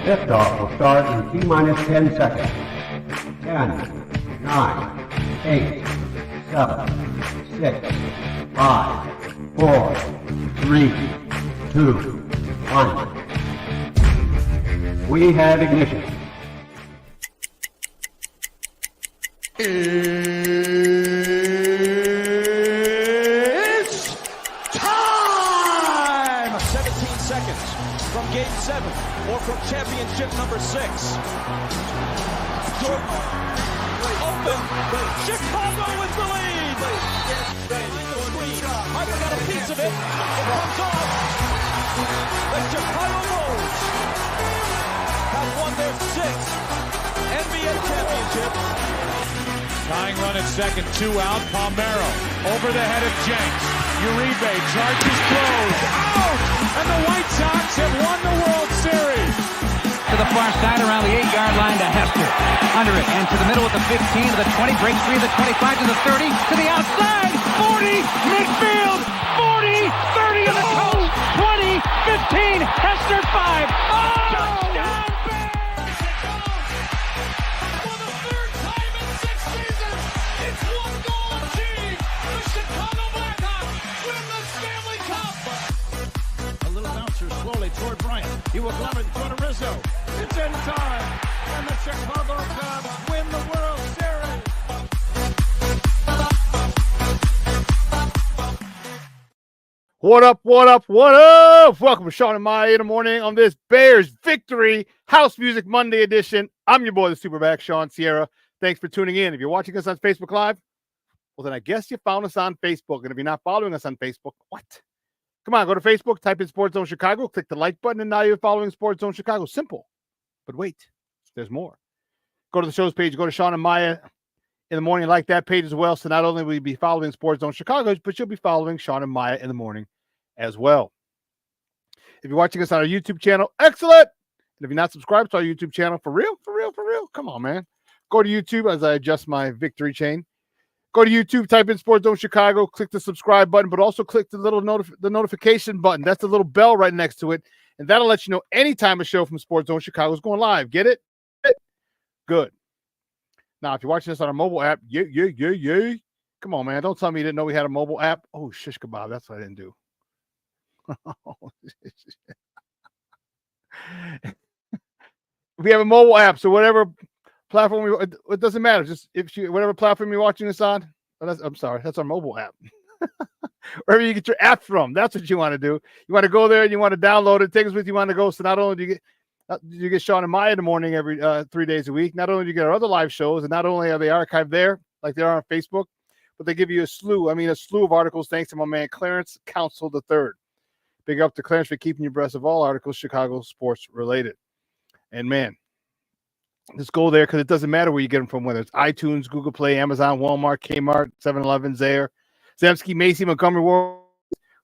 Liftoff will start in T-minus 10 seconds. 10, 9, 8, 7, 6, 5, 4, 3, 2, 1. We have ignition. It's time! 17 seconds from Game 7 or from championship number 6. Jordan, open. Chicago with the lead. Harper got a piece of it. It comes off. The Chicago Bulls have won their 6th NBA championship. Tying run at second, 2 out. Palmero over the head of Jenks. Uribe charges close. Out! And the White Sox have won the World Series. To the far side around the 8-yard line to Hester. Under it and to the middle at the 15, to the 20, breaks free to the 25, to the 30, to the outside. 40, midfield. 40, 30 in the coast. 20, 15, Hester 5. Oh! Touchdown! Toward Bryant. He will glove it toward Rizzo. It's in time. And the Chicago Cubs win the World Series. What up, what up, what up? Welcome to Shawn and Maya in the morning on this Bears Victory House Music Monday edition. I'm your boy, the SuperBack, Shawn Sierra. Thanks for tuning in. If you're watching us on Facebook Live, well, then I guess you found us on Facebook. And if you're not following us on Facebook, what? Come on, go to Facebook, type in Sports Zone Chicago, click the like button, and now you're following Sports Zone Chicago. Simple. But wait, there's more. Go to the show's page, go to Shawn and Maya in the morning, like that page as well. So not only will you be following Sports Zone Chicago, but you'll be following Shawn and Maya in the morning as well. If you're watching us on our YouTube channel, excellent. And if you're not subscribed to our YouTube channel, for real, come on, man. Go to YouTube as I adjust my victory chain. Go to YouTube, type in Sports Zone Chicago, click the subscribe button, but also click the little notification button. That's the little bell right next to it. And that'll let you know anytime a show from Sports Zone Chicago is going live. Get it? Good. Now, if you're watching this on our mobile app, yay. Come on, man. Don't tell me you didn't know we had a mobile app. Oh, shish kebab. That's what I didn't do. We have a mobile app, so whatever platform it doesn't matter. Just whatever platform you're watching this on. I'm sorry, that's our mobile app. Wherever you get your app from, that's what you want to do. You want to go there and you want to download it. Take us with you. Want to go. So not only do you get Shawn and Maya in the morning every 3 days a week, not only do you get our other live shows, and not only are they archived there like they are on Facebook, but they give you a slew of articles thanks to my man Clarence Council III. Big up to Clarence for keeping you abreast of all articles Chicago sports related. And man, just go there because it doesn't matter where you get them from, whether it's iTunes, Google Play, Amazon, Walmart, Kmart, 7-Eleven, Zayre, Zemsky, Macy, Montgomery Ward,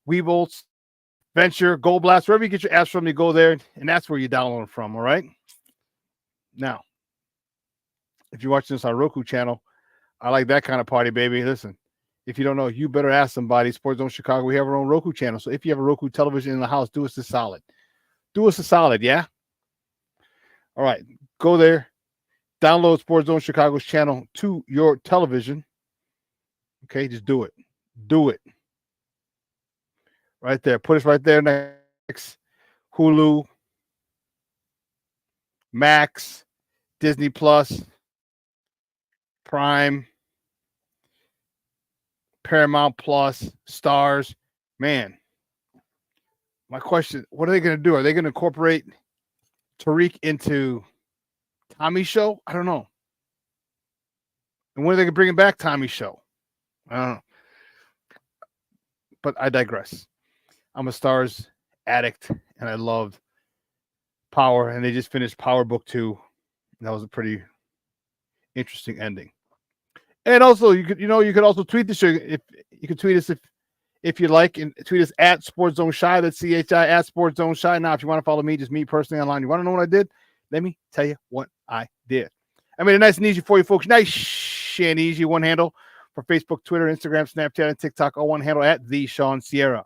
Weebolts, Venture, Gold Blast, wherever you get your apps from, you go there, and that's where you download them from, all right? Now, if you're watching this on Roku channel, I like that kind of party, baby. Listen, if you don't know, you better ask somebody. Sports Zone Chicago, we have our own Roku channel. So if you have a Roku television in the house, do us a solid. Do us a solid, yeah? All right, go there. Download Sports Zone Chicago's channel to your television. Okay, just do it. Do it. Right there. Put us right there next. Hulu, Max, Disney Plus, Prime, Paramount Plus, Stars. Man, my question, what are they going to do? Are they going to incorporate Tariq into Tommy's show? I don't know. And when are they going to bring back Tommy's show? I don't know. But I digress. I'm a Stars addict, and I loved Power, and they just finished Power Book 2. That was a pretty interesting ending. And also, you could also tweet the show. If you could tweet us if you like, and tweet us at Sports Zone Shy. That's CHI at Sports Zone Shy. Now, if you want to follow me, just me personally online. You want to know what I did? Let me tell you what I did. I made it nice and easy for you folks. Nice and easy. One handle for Facebook, Twitter, Instagram, Snapchat, and TikTok. All one handle at the Shawn Sierra.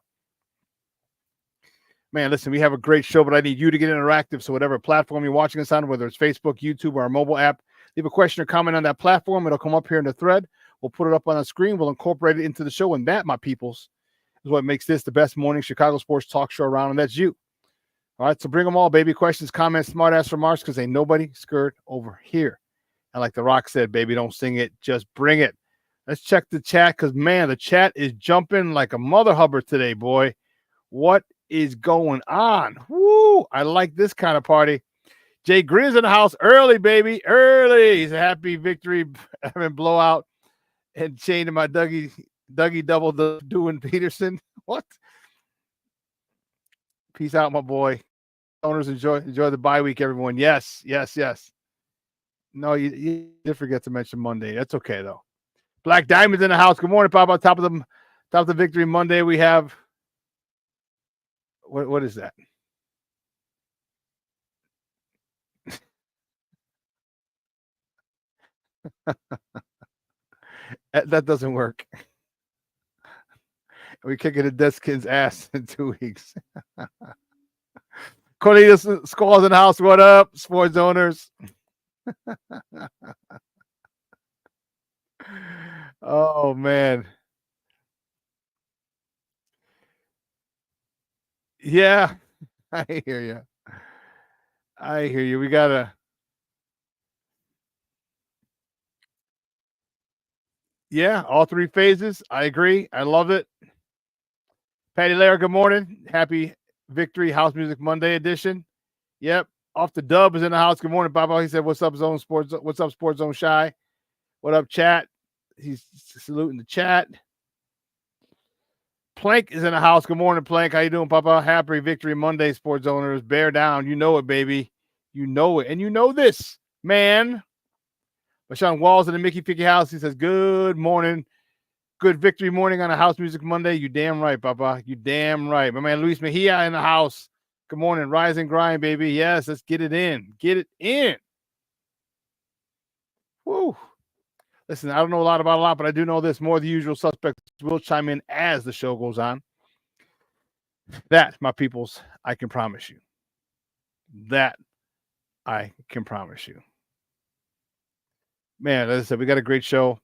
Man, listen, we have a great show, but I need you to get interactive. So whatever platform you're watching us on, whether it's Facebook, YouTube, or our mobile app, leave a question or comment on that platform. It'll come up here in the thread. We'll put it up on the screen. We'll incorporate it into the show. And that, my peoples, is what makes this the best morning Chicago sports talk show around. And that's you. All right, so bring them all, baby. Questions, comments, smart-ass remarks, because ain't nobody scared over here. And like The Rock said, baby, don't sing it. Just bring it. Let's check the chat because, man, the chat is jumping like a mother hubbard today, boy. What is going on? Woo! I like this kind of party. Jay Green's in the house early, baby. Early. He's a happy victory having blowout and chain to my Dougie double doing Peterson. What? Peace out, my boy. Owners, enjoy the bye week, everyone. Yes. No, you did forget to mention Monday. That's okay though. Black Diamond's in the house. Good morning, Papa. Top of the Victory Monday. We have what is that? That doesn't work. We're kicking the Deskins' ass in 2 weeks. Cornelius Squall's in the house. What up, sports owners? Oh, man. Yeah, I hear you. We got to. Yeah, all three phases. I agree. I love it. Patty Lair, good morning. Happy Victory House Music Monday edition. Yep. Off the Dub is in the house. Good morning, Bobo. He said, what's up, Zone Sports? What's up, Sports Zone Shy? What up, chat? He's saluting the chat. Plank is in the house. Good morning, Plank. How you doing, Papa? Happy Victory Monday, sports owners. Bear down. You know it, baby. You know it. And you know this, man. Sean Walls in the Mickey Picky house. He says, good morning. Good victory morning on a House Music Monday. You damn right, Papa. You damn right. My man Luis Mejia in the house. Good morning. Rise and grind, baby. Yes, let's get it in. Get it in. Woo. Listen, I don't know about a lot, but I do know this. More of the usual suspects will chime in as the show goes on. That, my peoples, I can promise you. That I can promise you. Man, as I said, we got a great show.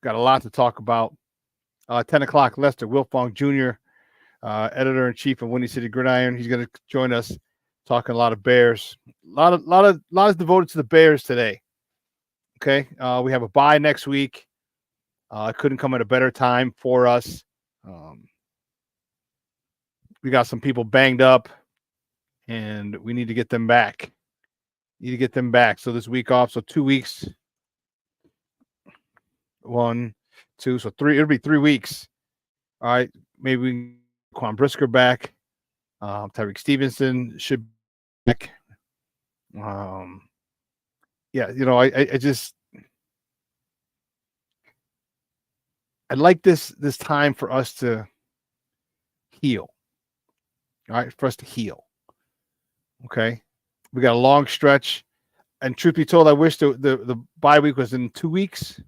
Got a lot to talk about. 10 o'clock, Lester Wilfong Jr., editor-in-chief of Windy City Gridiron. He's going to join us talking a lot of Bears. A lot is devoted to the Bears today. Okay, we have a bye next week. Couldn't come at a better time for us. We got some people banged up, and we need to get them back. So this week off, so 2 weeks. 1, 2, so 3. It'll be 3 weeks. All right, maybe Quan Brisker back. Tyreek Stevenson should be back. Yeah, you know, I like this time for us to heal. All right, for us to heal. Okay, we got a long stretch, and truth be told, I wish the bye week was in 2 weeks.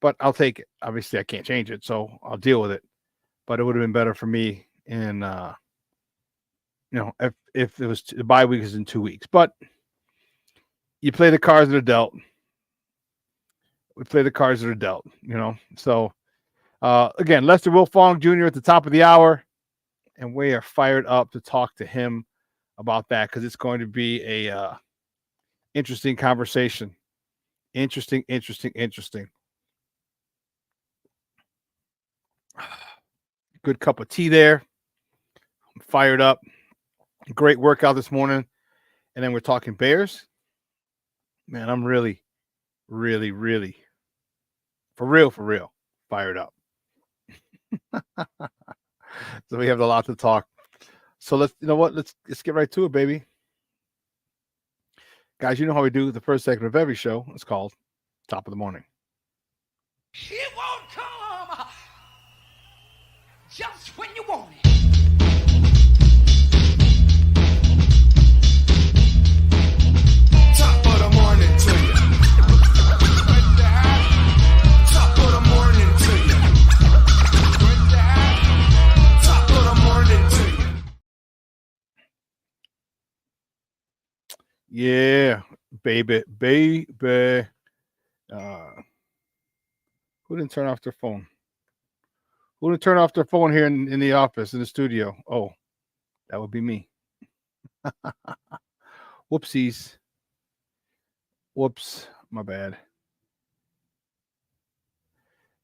But I'll take it. Obviously, I can't change it, so I'll deal with it. But it would have been better for me in, if it was the bye week is in 2 weeks. But you play the cards that are dealt. We play the cards that are dealt, So, again, Lester Wilfong Jr. at the top of the hour, and we are fired up to talk to him about that because it's going to be a interesting conversation. Interesting. Good cup of tea there. I'm fired up. Great workout this morning. And then we're talking Bears. Man, I'm really, really, really, for real, fired up. So we have a lot to talk. So let's get right to it, baby. Guys, you know how we do the first segment of every show. It's called Top of the Morning. It won't come just when you want it. Yeah, baby. Who didn't turn off their phone? Who didn't turn off their phone here in the office, in the studio? Oh, that would be me. Whoopsies. Whoops. My bad.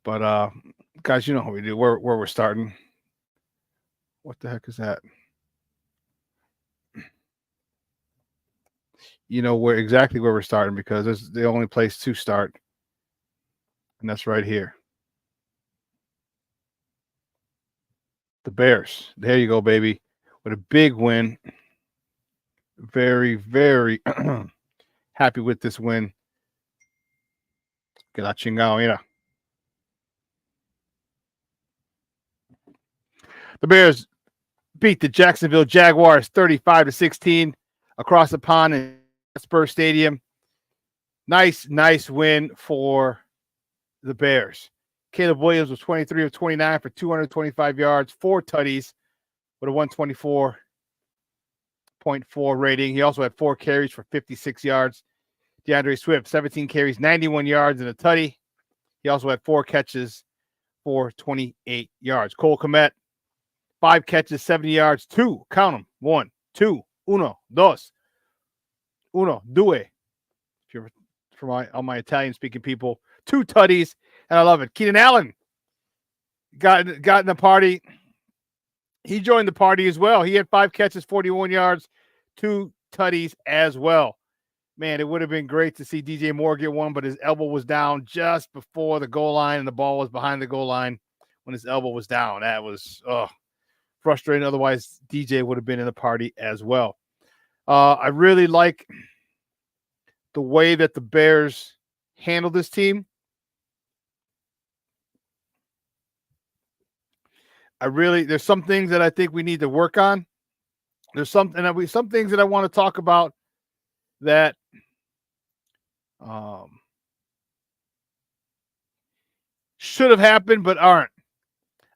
But guys, you know how we do. Where we're starting. What the heck is that? You know exactly where we're starting because it's the only place to start. And that's right here. The Bears. There you go, baby. With a big win. Very, very happy with this win. Que la chingado, mira. The Bears beat the Jacksonville Jaguars 35-16 across the pond in Spurs Stadium. Nice win for the Bears. Caleb Williams was 23 of 29 for 225 yards, 4 tutties with a 124.4 rating. He also had 4 carries for 56 yards. DeAndre Swift, 17 carries, 91 yards and a tutty. He also had 4 catches for 28 yards. Cole Kmet, 5 catches, 70 yards, 2. Count them. 1, 2, uno, dos, uno, due. If you're for all my Italian-speaking people, 2 tutties, and I love it. Keenan Allen got in the party. He joined the party as well. He had 5 catches, 41 yards, 2 tutties as well. Man, it would have been great to see DJ Moore get one, but his elbow was down just before the goal line, and the ball was behind the goal line when his elbow was down. That was frustrating. Otherwise, DJ would have been in the party as well. I really like the way that the Bears handled this team. There's some things that I think we need to work on. There's some things that I want to talk about that should have happened but aren't.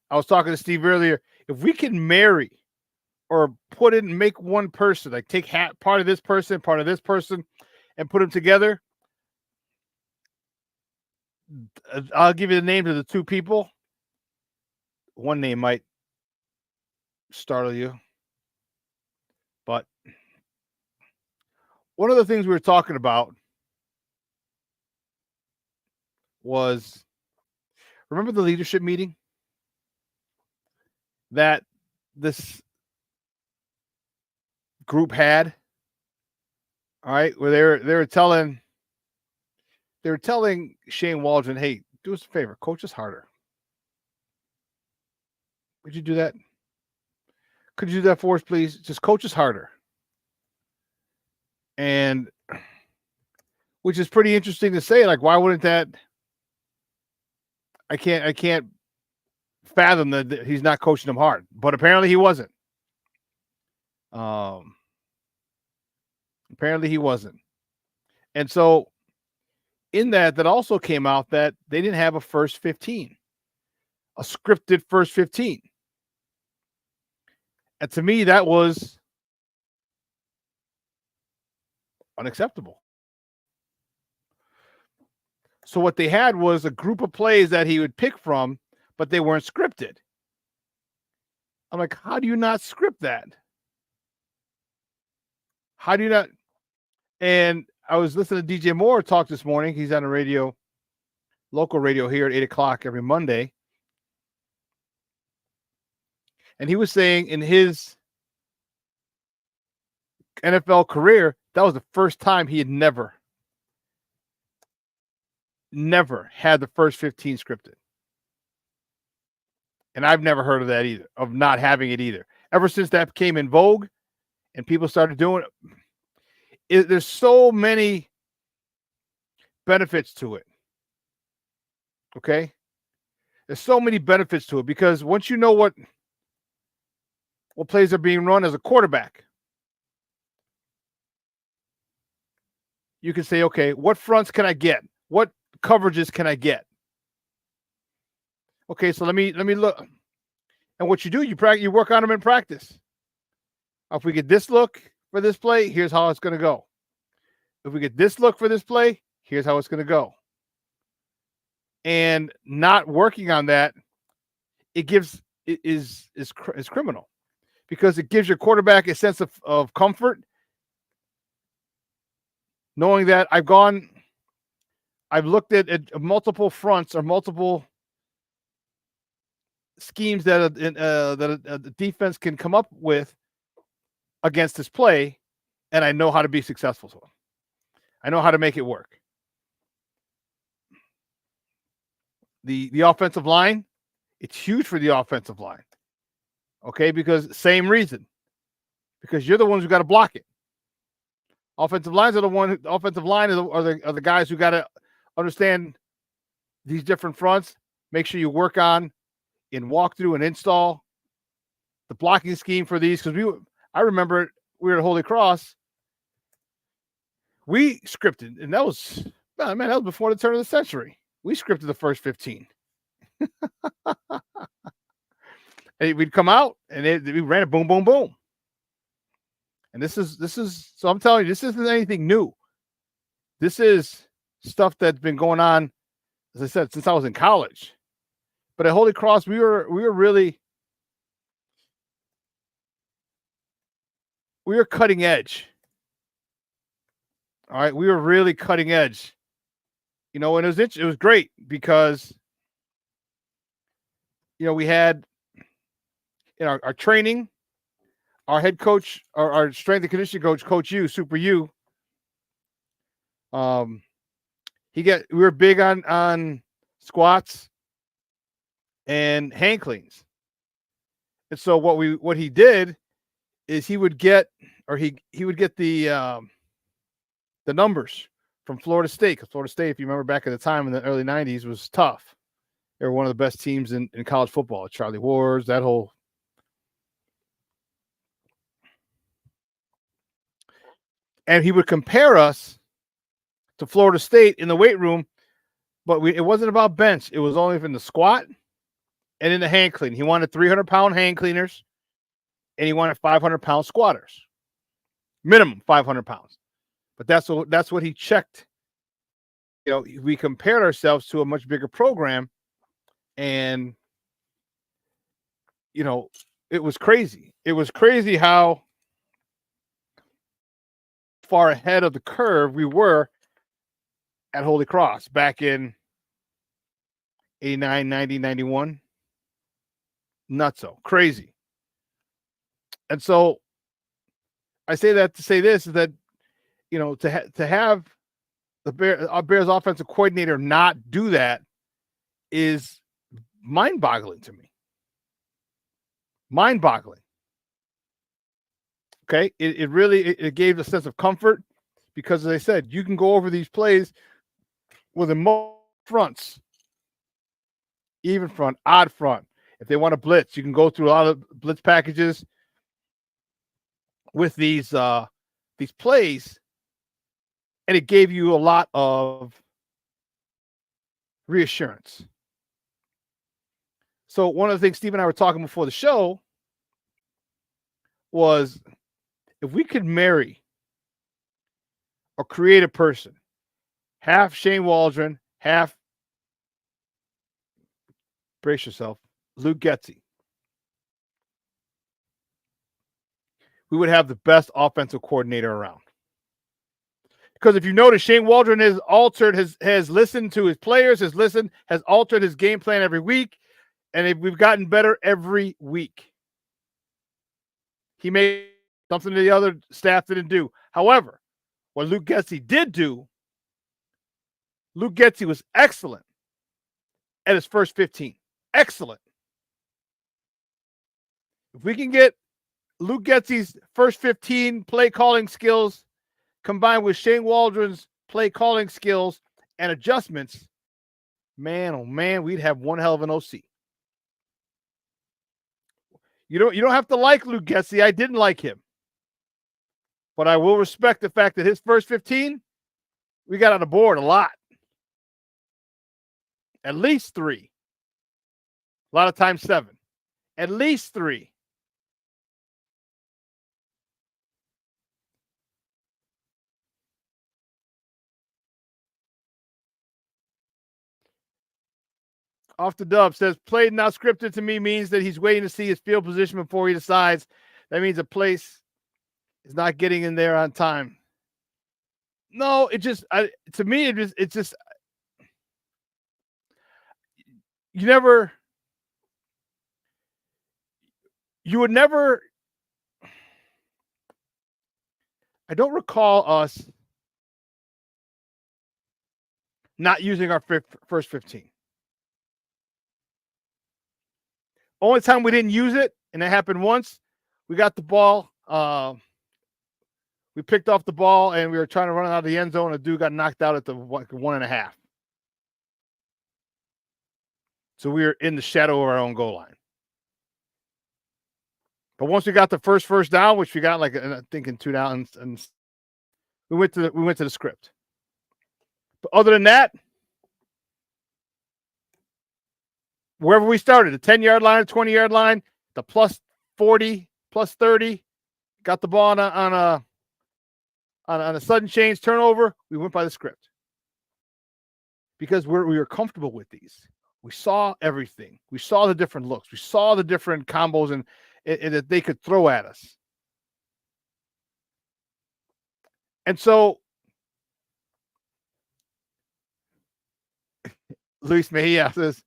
I was talking to Steve earlier. If we can marry or put it and make one person, like take part of this person, and put them together, I'll give you the names of the 2 people. One name might startle you, but one of the things we were talking about was, remember the leadership meeting that this group had? All right, where they were telling Shane Waldron, hey, do us a favor, coach us harder. Would you do that? Could you do that for us, please? Just coach us harder. And which is pretty interesting to say. Like, why wouldn't that? I can't fathom that he's not coaching them hard, but apparently he wasn't. Apparently he wasn't. And so in that also came out that they didn't have a first 15, a scripted first 15. And to me, that was unacceptable. So what they had was a group of plays that he would pick from, but they weren't scripted. I'm like, how do you not script that? How do you not? And I was listening to DJ Moore talk this morning. He's on the radio, local radio here at 8 o'clock every Monday. And he was saying in his NFL career, that was the first time he had never had the first 15 scripted. And I've never heard of that either, of not having it either. Ever since that came in vogue and people started doing it, there's so many benefits to it. Okay? There's so many benefits to it because once you know what plays are being run as a quarterback, you can say, okay, what fronts can I get? What coverages can I get? Okay, so let me look. And what you do, you work on them in practice. If we get this look for this play, here's how it's going to go. if we get this look for this play, here's how it's going to go. And not working on that, is criminal, because it gives your quarterback a sense of comfort, knowing that I've looked at multiple fronts or multiple schemes that the defense can come up with against this play, and I know how to be successful. So I know how to make it work. The offensive line, it's huge for the offensive line. Okay, because same reason. Because you're the ones who got to block it. Offensive line are the guys who got to understand these different fronts. Make sure you work on in walkthrough and install the blocking scheme for these. Because I remember we were at Holy Cross. We scripted, and that was before the turn of the century. We scripted the first 15. And we'd come out and we ran it boom, boom, boom. And this is so I'm telling you, this isn't anything new. This is stuff that's been going on, as I said, since I was in college. But at Holy Cross, we were cutting edge. All right, we were really cutting edge. And it was great because we had our training, our head coach, our strength and conditioning coach, Coach U, Super U. We were big on squats and hand cleans. And so what he did is he would get the numbers from Florida State. Because Florida State, if you remember back at the time in the early 90s, was tough. They were one of the best teams in college football. Charlie Wars, that whole. And he would compare us to Florida State in the weight room, but it wasn't about bench. It was only in the squat and in the hand clean. He wanted 300-pound hand cleaners, and he wanted 500-pound squatters. Minimum 500 pounds. But that's what he checked. We compared ourselves to a much bigger program, and it was crazy. It was crazy how far ahead of the curve we were at Holy Cross back in 89, 90, 91. Nutso. Crazy. And so I say that to say this, is that, to have our Bears offensive coordinator not do that is mind-boggling to me. Mind-boggling. Okay, it really gave a sense of comfort because, as I said, you can go over these plays with multiple fronts, even front, odd front. If they want to blitz, you can go through a lot of blitz packages with these plays, and it gave you a lot of reassurance. So one of the things Steve and I were talking before the show was, if we could marry or create a person, half Shane Waldron, half, brace yourself, Luke Getsy, we would have the best offensive coordinator around. Because if you notice, Shane Waldron has altered, has listened to his players, has altered his game plan every week, and we've gotten better every week. He made something the other staff didn't do. However, what Luke Getsy did do, Luke Getsy was excellent at his first 15. Excellent. If we can get Luke Getsy's first 15 play calling skills combined with Shane Waldron's play calling skills and adjustments, man, oh man, we'd have one hell of an OC. You don't have to like Luke Getsy. I didn't like him. But I will respect the fact that his first 15, we got on the board a lot. At least 3. A lot of times 7. At least 3. Off the dub says played not scripted to me means that he's waiting to see his field position before he decides. That means a place is not getting in there on time. No, it just to me it's just you would never. I don't recall us not using our first 15. Only time we didn't use it, and it happened once, we got the ball. We picked off the ball, and we were trying to run out of the end zone, and a dude got knocked out at the 1.5. So we were in the shadow of our own goal line. But once we got the first down, which we got like I think in 2 downs, and we went to the script. But other than that, wherever we started, the 10-yard line, 20-yard line, the plus 40, plus 30, got the ball on a sudden change turnover, we went by the script. Because we were comfortable with these. We saw everything. We saw the different looks. We saw the different combos and that they could throw at us. And so Luis Mejia says,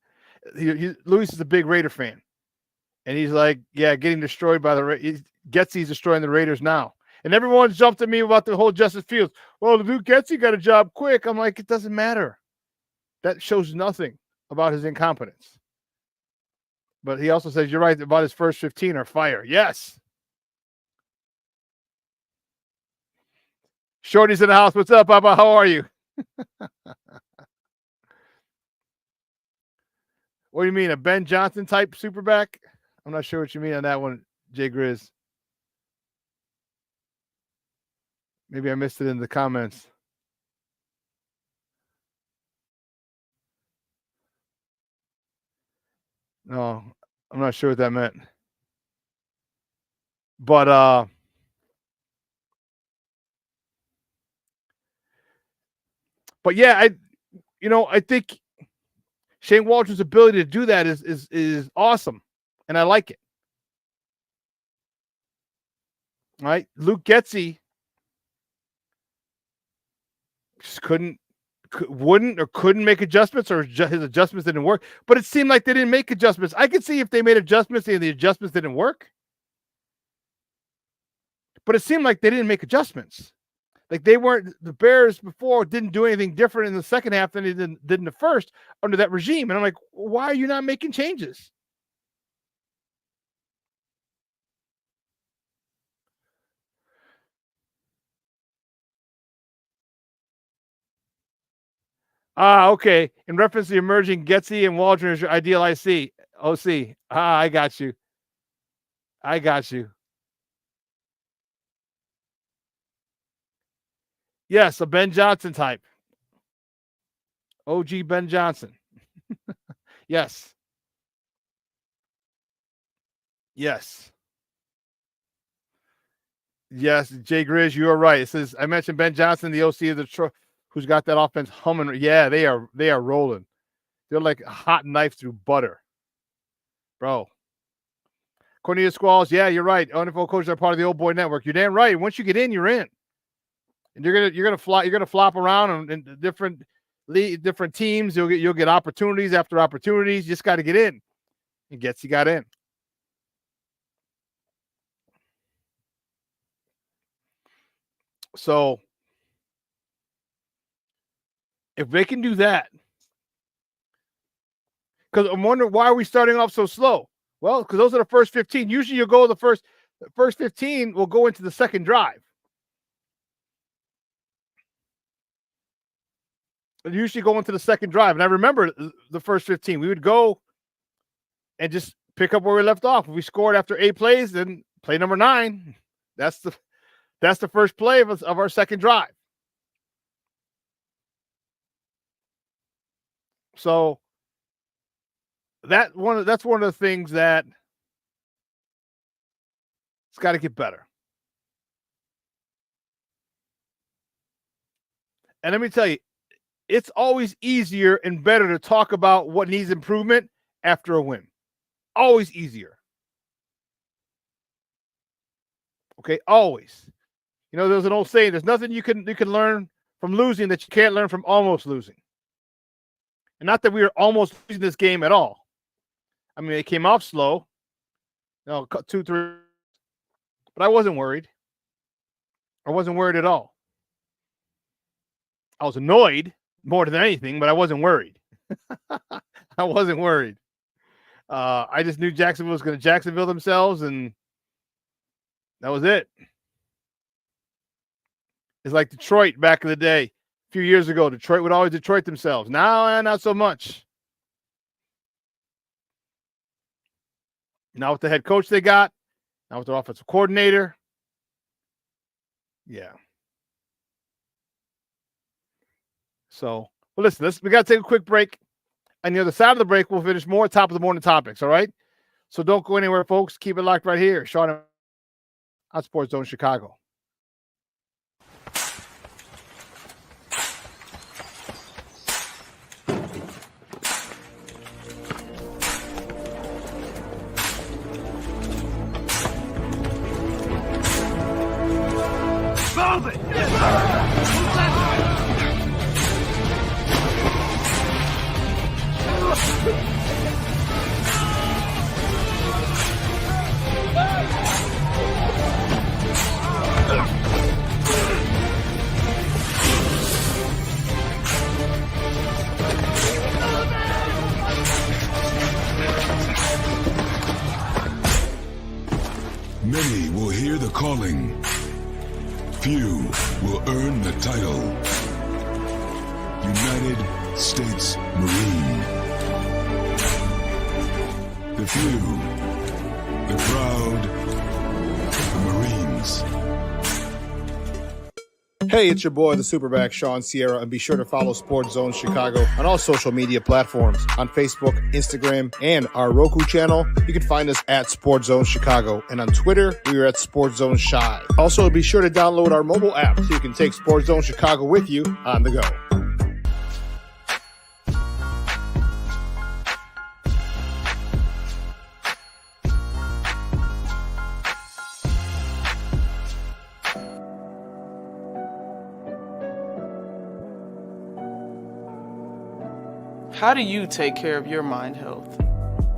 Luis is a big Raider fan. And he's like, yeah, getting destroyed by the Raiders. Getsy's destroying the Raiders now. And everyone jumped at me about the whole Justin Fields. Well, the dude Getsy got a job quick. I'm like, it doesn't matter. That shows nothing about his incompetence. But he also says, you're right about his first 15 are fire. Yes. Shorty's in the house. What's up, Papa? How are you? What do you mean? A Ben Johnson type superback? I'm not sure what you mean on that one, Jay Grizz. Maybe I missed it in the comments. No, I'm not sure what that meant. But yeah, I think Shane Waldron's ability to do that is awesome, and I like it. All right, Luke Getsy just wouldn't or couldn't make adjustments, or his adjustments didn't work. But it seemed like they didn't make adjustments. I could see if they made adjustments and the adjustments didn't work. But it seemed like they didn't make adjustments. Like the Bears before didn't do anything different in the second half than they did in the first under that regime. And I'm like, why are you not making changes? Okay. In reference to the emerging Getsy and Waldron as your ideal OC. I got you. Yes, a Ben Johnson type. OG Ben Johnson. Yes. Yes. Yes, Jay Grizz, you are right. It says I mentioned Ben Johnson, the OC of the Detroit, who's got that offense humming. Yeah, they are rolling. They're like a hot knife through butter, bro. Cornelius Squalls, yeah, you're right. NFL coaches are part of the Old Boy Network. You're damn right. Once you get in, you're in, and you're gonna flop around in different teams. You'll get opportunities after opportunities. You just got to get in. And Getsy got in. So if they can do that, because I'm wondering why are we starting off so slow? Well, because those are the first 15. Usually you'll go the first 15 will go into the second drive. They usually go into the second drive. And I remember the first 15. We would go and just pick up where we left off. If we scored after 8 plays, then play number 9. That's the first play of our second drive. So that's one of the things that it's got to get better. And let me tell you, it's always easier and better to talk about what needs improvement after a win. Always easier. Okay, always. You know, there's an old saying, there's nothing you can learn from losing that you can't learn from almost losing. And not that we were almost losing this game at all. I mean, it came off slow. 2-3. But I wasn't worried. I wasn't worried at all. I was annoyed more than anything, but I wasn't worried. I wasn't worried. I just knew Jacksonville was going to Jacksonville themselves, and that was it. It's like Detroit back in the day. A few years ago, Detroit would always Detroit themselves. Now, not so much. Now with the head coach they got, now with their offensive coordinator. Yeah. So, well, listen, we got to take a quick break. On the other side of the break, we'll finish more top of the morning topics, all right? So don't go anywhere, folks. Keep it locked right here. Shawn on Sports Zone Chicago. Move it! Many will hear the calling. Few will earn the title. United States Marine. The few, the proud, the Marines. Hey, it's your boy, the SuperBack, Shawn Sierra, and be sure to follow Sports Zone Chicago on all social media platforms, on Facebook, Instagram, and our Roku channel. You can find us at Sports Zone Chicago, and on Twitter, we are at Sports Zone Shy. Also, be sure to download our mobile app so you can take Sports Zone Chicago with you on the go. How do you take care of your mind health?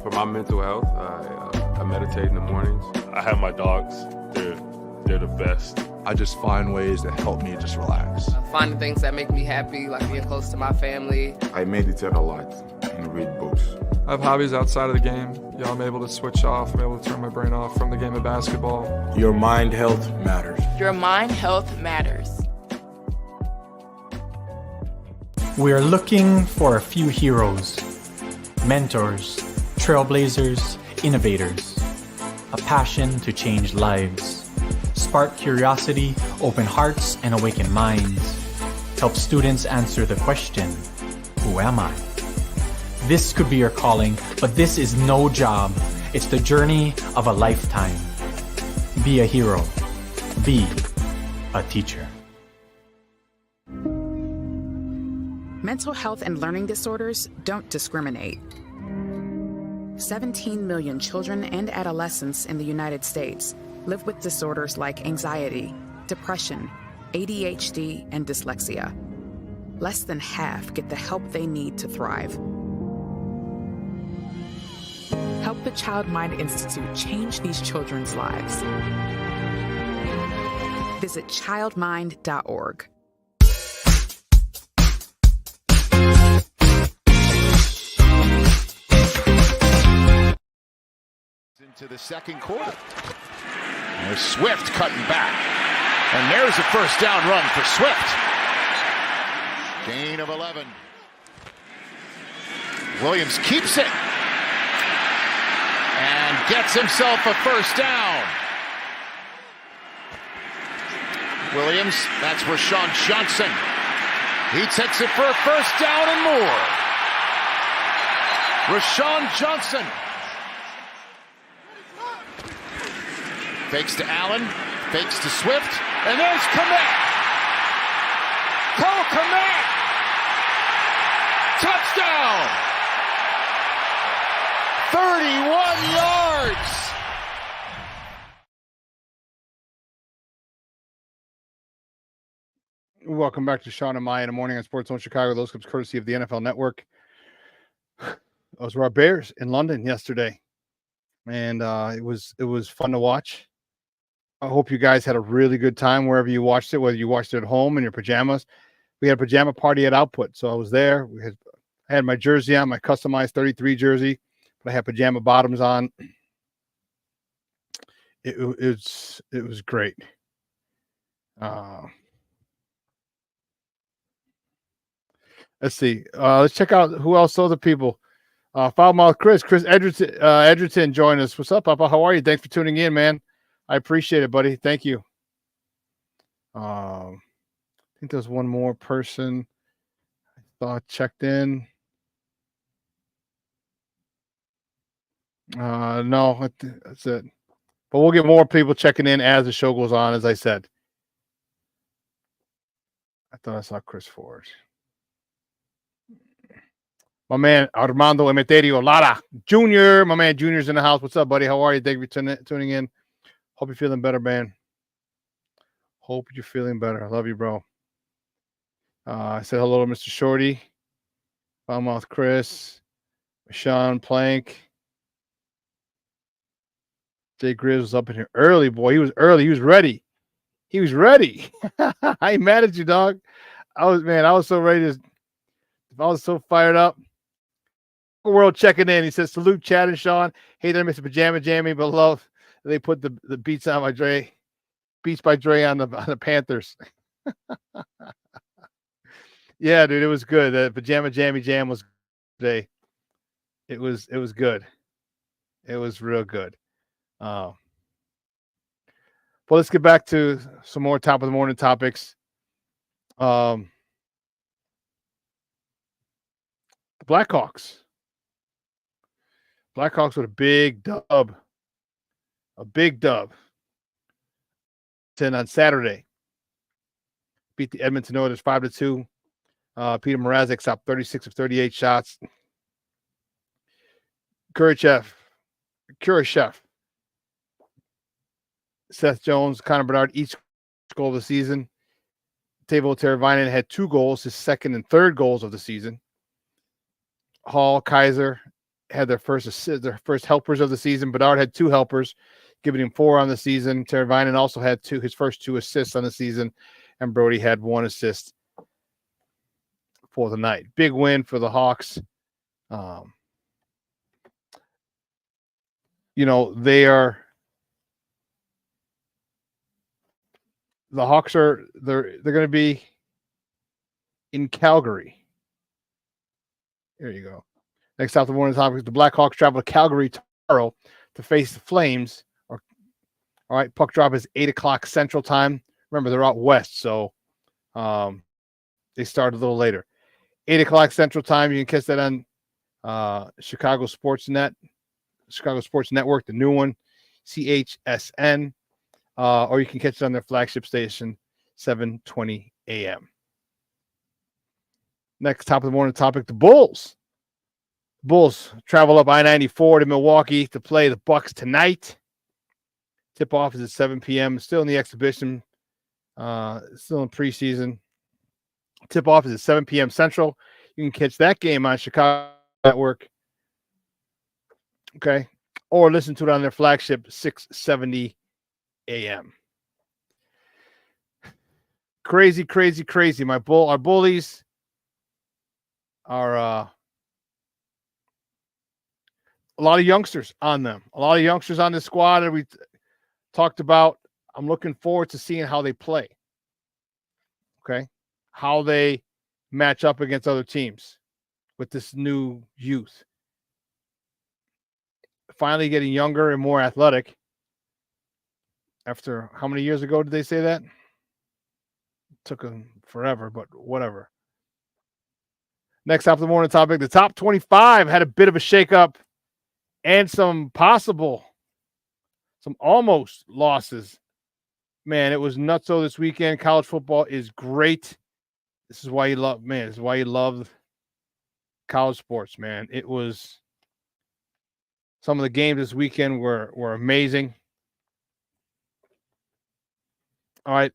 For my mental health, I meditate in the mornings. I have my dogs. They're the best. I just find ways that help me just relax. Finding things that make me happy, like being close to my family. I meditate a lot and read books. I have hobbies outside of the game. I'm able to switch off. I'm able to turn my brain off from the game of basketball. Your mind health matters. Your mind health matters. We are looking for a few heroes, mentors, trailblazers, innovators, a passion to change lives, spark curiosity, open hearts, and awaken minds, help students answer the question, who am I? This could be your calling, but this is no job. It's the journey of a lifetime. Be a hero. Be a teacher. Mental health and learning disorders don't discriminate. 17 million children and adolescents in the United States live with disorders like anxiety, depression, ADHD, and dyslexia. Less than half get the help they need to thrive. Help the Child Mind Institute change these children's lives. Visit childmind.org. Into the second quarter. There's Swift cutting back. And there's a first down run for Swift. Gain of 11. Williams keeps it. And gets himself a first down. Williams, that's for Shawn Johnson. He takes it for a first down and more. Rashawn Johnson. Fakes to Allen, fakes to Swift, and there's Komet. Cole Komet touchdown! 31 yards! Welcome back to Shawn and Maya in the morning on Sports Zone Chicago. Those clips courtesy of the NFL Network. Those were our Bears in London yesterday, and it was fun to watch. I hope you guys had a really good time wherever you watched it, whether you watched it at home in your pajamas. We had a pajama party at Output, so I was there. I had my jersey on, my customized 33 jersey, but I had pajama bottoms on. It was great. Let's see. Let's check out who else saw the people. Foulmouth Chris Edgerton joined us. What's up, Papa? How are you? Thanks for tuning in, man. I appreciate it, buddy. Thank you. I think there's one more person I thought checked in. No, that's it. But we'll get more people checking in as the show goes on, as I said. I thought I saw Chris Ford. My man Armando Emeterio Lara Jr. My man Junior's in the house. What's up, buddy? How are you? Thank you for tuning in. Hope you're feeling better, man. Hope you're feeling better. I love you, bro. I said hello to Mr. Shorty, Foulmouth Chris, Shawn Plank. Jay Grizz was up in here early, boy. He was early. He was ready. He was ready. I ain't mad at you, dog. I was so ready to. I was so fired up. World checking in. He says, salute Chad and Shawn. Hey there, Mr. Pajama Jammy, but love. They put the beats on by Dre. Beats by Dre on the Panthers. Yeah, dude, it was good. The Pajama Jammy Jam was today. It was good. It was real good. Well, let's get back to some more top of the morning topics. The Blackhawks with a big dub. A big dub. On Saturday. Beat the Edmonton Oilers 5-2. Peter Mrazek stopped 36 of 38 shots. Kurashev. Seth Jones, Connor Bedard, each goal of the season. Teuvo Teravainen had 2 goals, his second and third goals of the season. Hall, Kaiser had their first helpers of the season. Bedard had 2 helpers, giving him 4 on the season. Teravainen also had his first 2 assists on the season, and Brody had 1 assist for the night. Big win for the Hawks. The Hawks they're going to be in Calgary. There you go. Next off the morning topic, the Blackhawks travel to Calgary tomorrow to face the Flames. All right, puck drop is 8 o'clock Central Time. Remember, they're out west, so they start a little later. 8 o'clock Central Time. You can catch that on Chicago Sports Network, the new one, CHSN. Or you can catch it on their flagship station, 7:20 a.m. Next, top of the morning topic, the Bulls. Bulls travel up I-94 to Milwaukee to play the Bucks tonight. Tip-off is at 7 p.m. Still in the exhibition. Still in preseason. Tip-off is at 7 p.m. Central. You can catch that game on Chicago Network. Okay. Or listen to it on their flagship, 6:70 a.m. Crazy. Our bullies are a lot of youngsters on them. A lot of youngsters on this squad that we talked about. I'm looking forward to seeing how they play. Okay. How they match up against other teams with this new youth. Finally getting younger and more athletic. After how many years ago did they say that? It took them forever, but whatever. Next up, the morning topic. The top 25 had a bit of a shakeup and some almost losses. Man, it was nutso this weekend. College football is great. This is why you love college sports, man. It was some of the games this weekend were amazing. All right.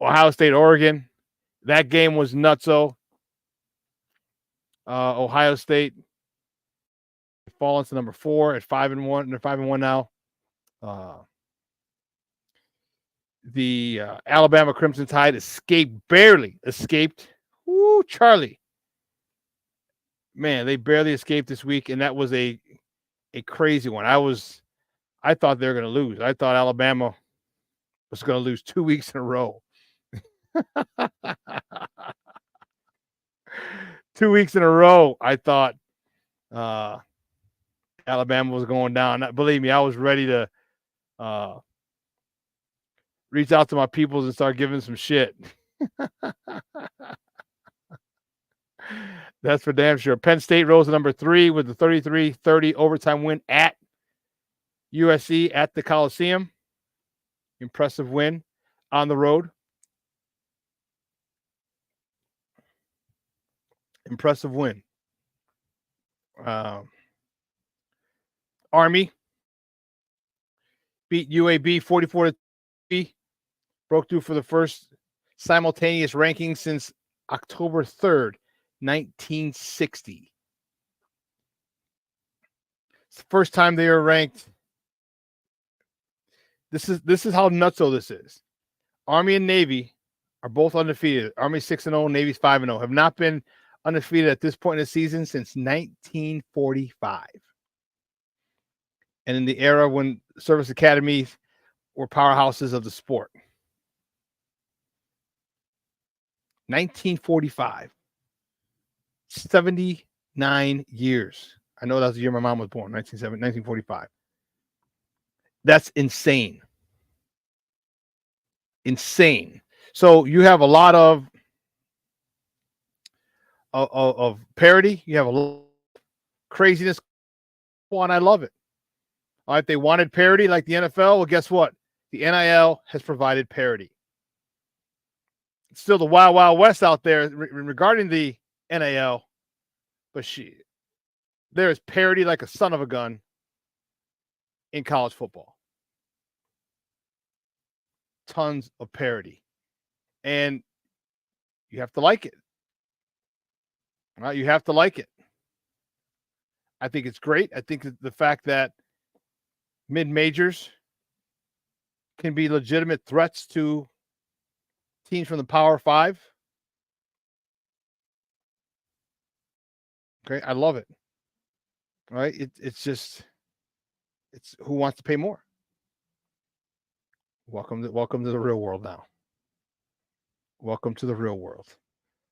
Ohio State, Oregon. That game was nutso. Ohio State fallen to number 4 at 5-1. They're 5-1 now. The Alabama Crimson Tide barely escaped. Woo, Charlie. Man, they barely escaped this week, and that was a crazy one. I thought they were going to lose. I thought Alabama was going to lose 2 weeks in a row. 2 weeks in a row, I thought Alabama was going down. Believe me, I was ready to reach out to my peoples and start giving some shit. That's for damn sure. Penn State rose to number 3 with the 33-30 overtime win at USC at the Coliseum. Impressive win on the road. Impressive win. Army beat UAB 44-3. Broke through for the first simultaneous ranking since October 3rd, 1960. It's the first time they were ranked. This is how nutso this is. Army and Navy are both undefeated. Army 6-0, Navy's 5-0. Have not been undefeated at this point in the season since 1945. And in the era when service academies were powerhouses of the sport. 1945. 79 years. I know that's the year my mom was born, 1945. That's insane. Insane. So you have a lot of parity. You have a lot of craziness. And I love it. All right, they wanted parity like the NFL. Well, guess what? The NIL has provided parity. It's still the wild, wild west out there regarding the NIL, but there is parity like a son of a gun in college football. Tons of parity. And you have to like it. All right, you have to like it. I think it's great. I think the fact that mid-majors can be legitimate threats to teams from the Power 5. Okay, I love it. All right, it's who wants to pay more. Welcome to the real world now. Welcome to the real world.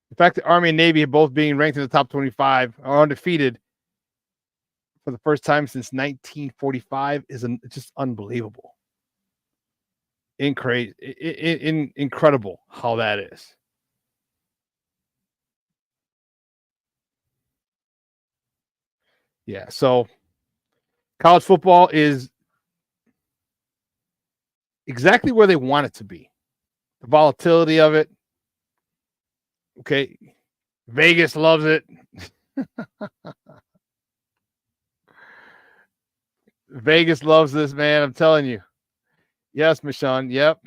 The fact that Army and Navy both being ranked in the top 25 are undefeated for the first time since 1945 is just unbelievable. Incredible how that is. Yeah, so college football is exactly where they want it to be. The volatility of it. Okay. Vegas loves it. Vegas loves this, man. I'm telling you. Yes, Michonne. Yep.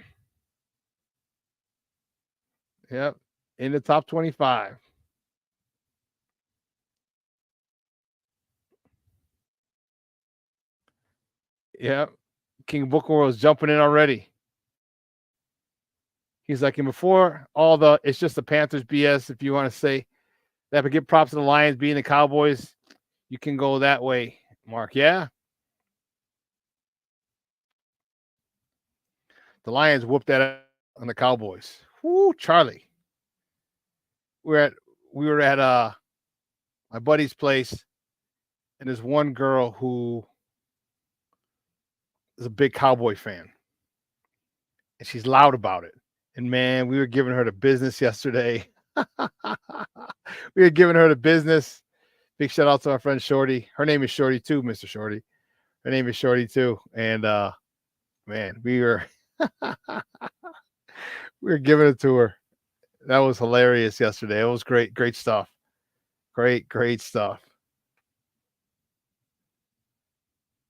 Yep. In the top 25. Yep. King Booker was jumping in already. He's like, and before all it's just the Panthers BS, if you want to say that, but give props to the Lions being the Cowboys, you can go that way, Mark. Yeah. The Lions whooped that on the Cowboys. Whoo, Charlie. We were at my buddy's place, and there's one girl who is a big Cowboy fan, and she's loud about it. And man, we were giving her the business yesterday. We were giving her the business. Big shout out to our friend Shorty. Her name is Shorty too, Mr. Shorty. Her name is Shorty too. And man, we were we were giving it to her. That was hilarious yesterday. It was great stuff. Great stuff.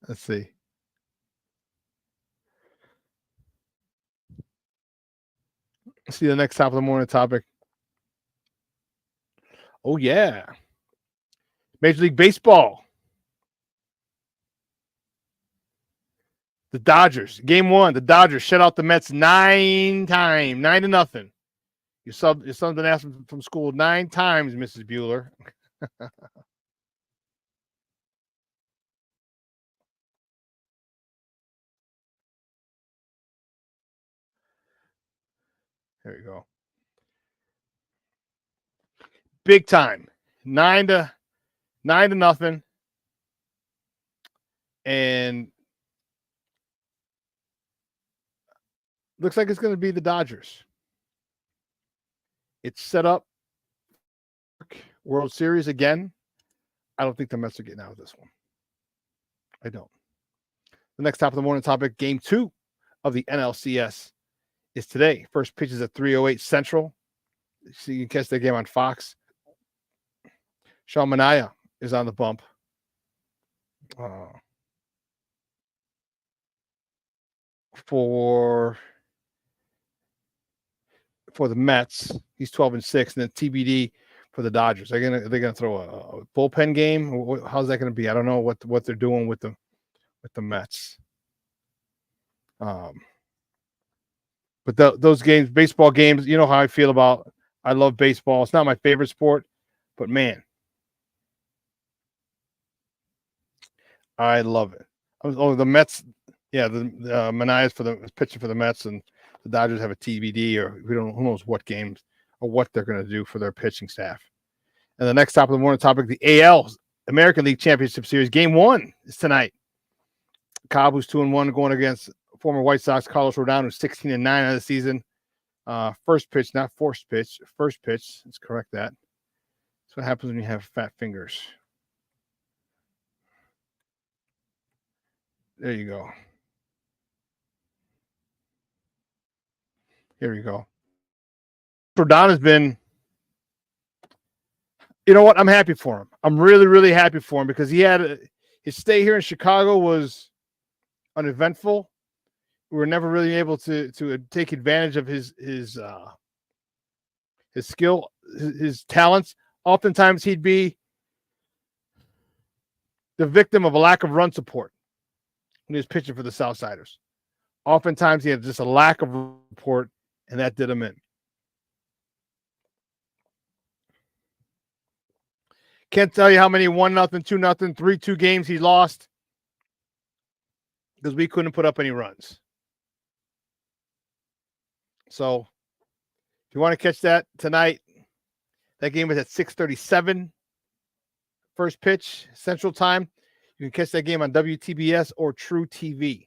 Let's see. Let's see the next top of the morning topic. Oh, yeah. Major League Baseball. The Dodgers. Game 1, the Dodgers shut out the Mets 9 times. 9-0. Your son's been asked from school 9 times, Mrs. Bueller. There you go. Big time. 9-0. And looks like it's going to be the Dodgers. It's set up World Series again. I don't think the Mets are getting out of this one. I don't. The next top of the morning topic, Game 2 of the NLCS is today. First pitch is at 3:08 Central. So you can catch that game on Fox. Shawn is on the bump. For the Mets, he's 12-6, and then TBD for the Dodgers. They're gonna throw a bullpen game. How's that gonna be? I don't know what they're doing with the Mets. But those games, baseball games, you know how I feel about. I love baseball. It's not my favorite sport, but man, I love it. Oh, the Mets. Yeah, the Manaea's pitching for the Mets, and the Dodgers have a TBD, or who knows what games or what they're going to do for their pitching staff. And the next top of the morning topic, the AL American League Championship Series, Game 1 is tonight. Cobb, who's 2-1, going against former White Sox Carlos Rodon, who's 16-9 of the season. First pitch, not forced pitch. First pitch. Let's correct that. That's what happens when you have fat fingers. There you go. Here we go. Rodon has been, you know what? I'm happy for him. I'm really, really happy for him because his stay here in Chicago was uneventful. We were never really able to take advantage of his skill, his talents. Oftentimes he'd be the victim of a lack of run support when he was pitching for the Southsiders. Oftentimes he had just a lack of support, and that did him in. Can't tell you how many 1-0, 2-0, 3-2 games he lost because we couldn't put up any runs. So if you want to catch that tonight, that game is at 6:37. First pitch, Central Time. You can catch that game on WTBS or True TV.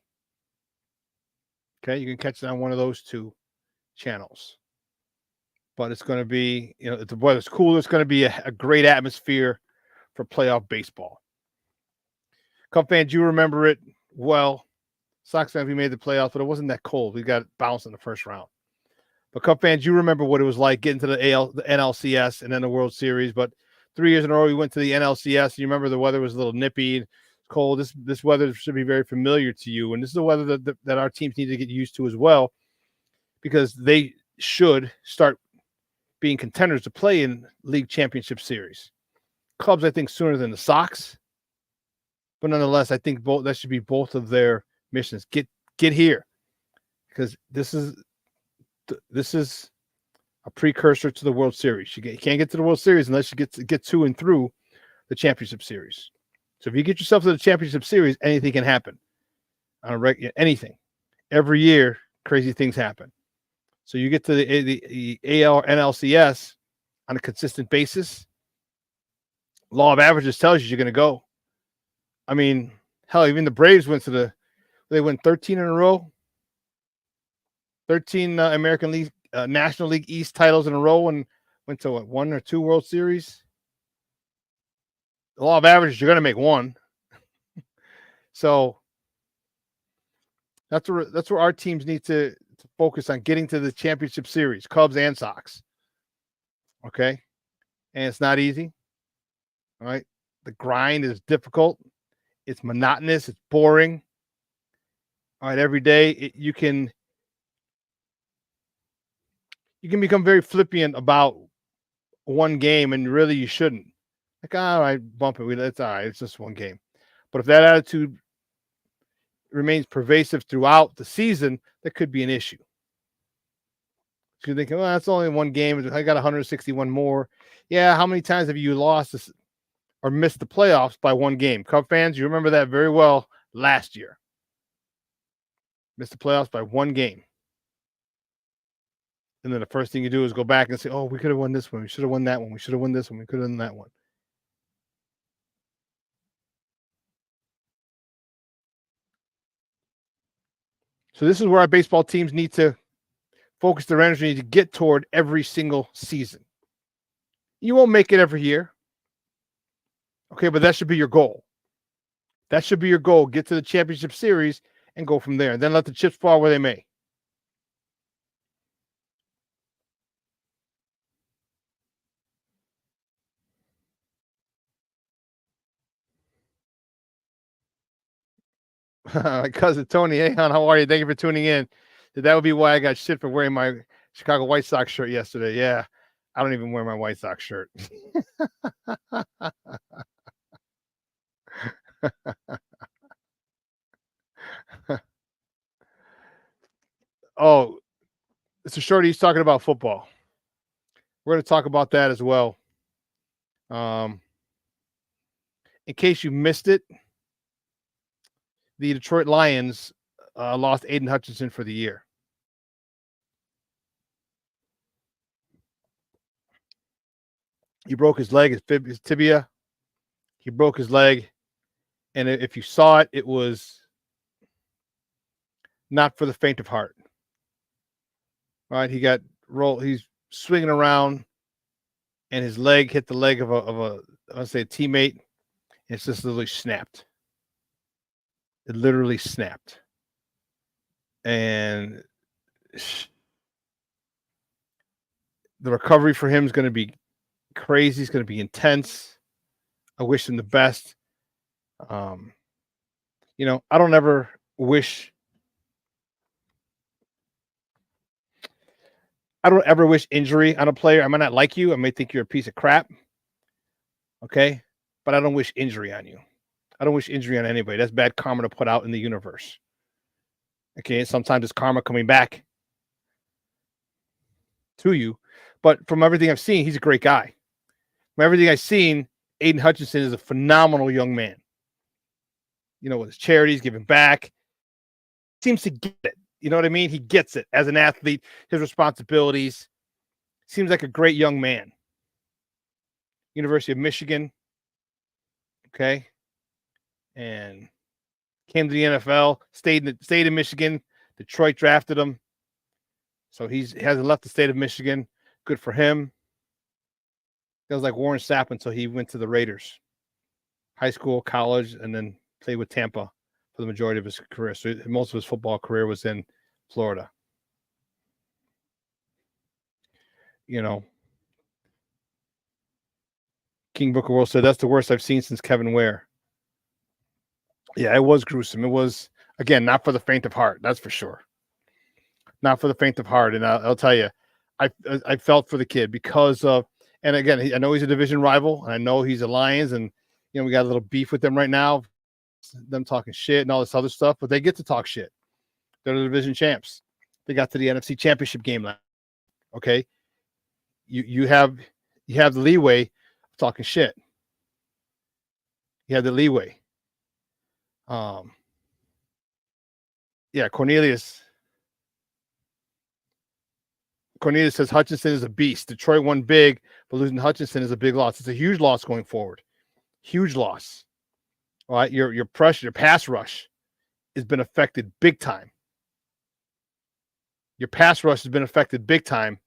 Okay, you can catch it on one of those two channels. But it's going to be, if the weather's cool, it's going to be a great atmosphere for playoff baseball. Cub fans, you remember it well. Sox fans, we made the playoffs, but it wasn't that cold. We got bounced in the first round. But Cub fans, you remember what it was like getting to the NLCS and then the World Series. But 3 years in a row, we went to the NLCS. You remember the weather was a little nippy, cold. This weather should be very familiar to you. And this is the weather that our teams need to get used to as well, because they should start being contenders to play in League Championship Series. Cubs, I think, sooner than the Sox. But nonetheless, I think that should be both of their missions. Get here, because this is a precursor to the World Series. You can't get to the World Series unless you get to and through the Championship Series. So if you get yourself to the Championship Series, anything can happen. Anything. Every year, crazy things happen. So you get to the AL or NLCS on a consistent basis. Law of averages tells you you're going to go. I mean, hell, even the Braves they went 13 in a row. 13 American League, National League East titles in a row, and went to 1 or 2 World Series. The law of averages, you're going to make one. So that's where our teams need to focus on, getting to the Championship Series, Cubs and Sox. Okay? And it's not easy. All right. The grind is difficult. It's monotonous. It's boring. All right. Every day you can become very flippant about one game, and really you shouldn't. Like, all right, bump it. It's all right. It's just one game. But if that attitude remains pervasive throughout the season, that could be an issue. So you're thinking, well, that's only one game. I got 161 more. Yeah, how many times have you lost this or missed the playoffs by one game? Cub fans, you remember that very well last year. Missed the playoffs by one game. And then the first thing you do is go back and say, oh, we could have won this one. We should have won that one. We should have won this one. We could have done that one. So this is where our baseball teams need to focus their energy to get toward every single season. You won't make it every year. Okay, but that should be your goal. That should be your goal. Get to the championship series and go from there. And then let the chips fall where they may. My cousin Tony, hey, hon, how are you? Thank you for tuning in. That would be why I got shit for wearing my Chicago White Sox shirt yesterday. Yeah, I don't even wear my White Sox shirt. Oh, so Shorty, he's talking about football. We're going to talk about that as well. In case you missed it, the Detroit Lions lost Aiden Hutchinson for the year. He broke his leg, his tibia. He broke his leg. And if you saw it, it was not for the faint of heart. All right, he got rolled. He's swinging around, and his leg hit the leg of a teammate. And it's just literally snapped. It literally snapped. And the recovery for him is going to be crazy. It's going to be intense. I wish him the best. I don't ever wish injury on a player. I might not like you. I may think you're a piece of crap. Okay? But I don't wish injury on you. I don't wish injury on anybody. That's bad karma to put out in the universe. Okay? Sometimes it's karma coming back to you. But from everything I've seen, he's a great guy. From everything I've seen, Aiden Hutchinson is a phenomenal young man. With his charities, giving back. Seems to get it. You know what I mean? He gets it as an athlete, his responsibilities. Seems like a great young man. University of Michigan. Okay. And came to the NFL, stayed in Michigan. Detroit drafted him. So he hasn't left the state of Michigan. Good for him. It was like Warren Sapp until he went to the Raiders. High school, college, and then played with Tampa for the majority of his career. So most of his football career was in Florida. King Booker World said, that's the worst I've seen since Kevin Ware. Yeah, it was gruesome. It was, again, not for the faint of heart. That's for sure. Not for the faint of heart. And I'll tell you, I felt for the kid because of, and again, I know he's a division rival, and I know he's a Lions, and we got a little beef with them right now, them talking shit and all this other stuff, but they get to talk shit. They're the division champs. They got to the NFC Championship game last. Okay, you have the leeway of talking shit. You have the leeway. Cornelius says Hutchinson is a beast. Detroit won big, but losing Hutchinson is a big loss. It's a huge loss going forward. Huge loss. All right, your pressure, your pass rush has been affected big time. Your pass rush has been affected big time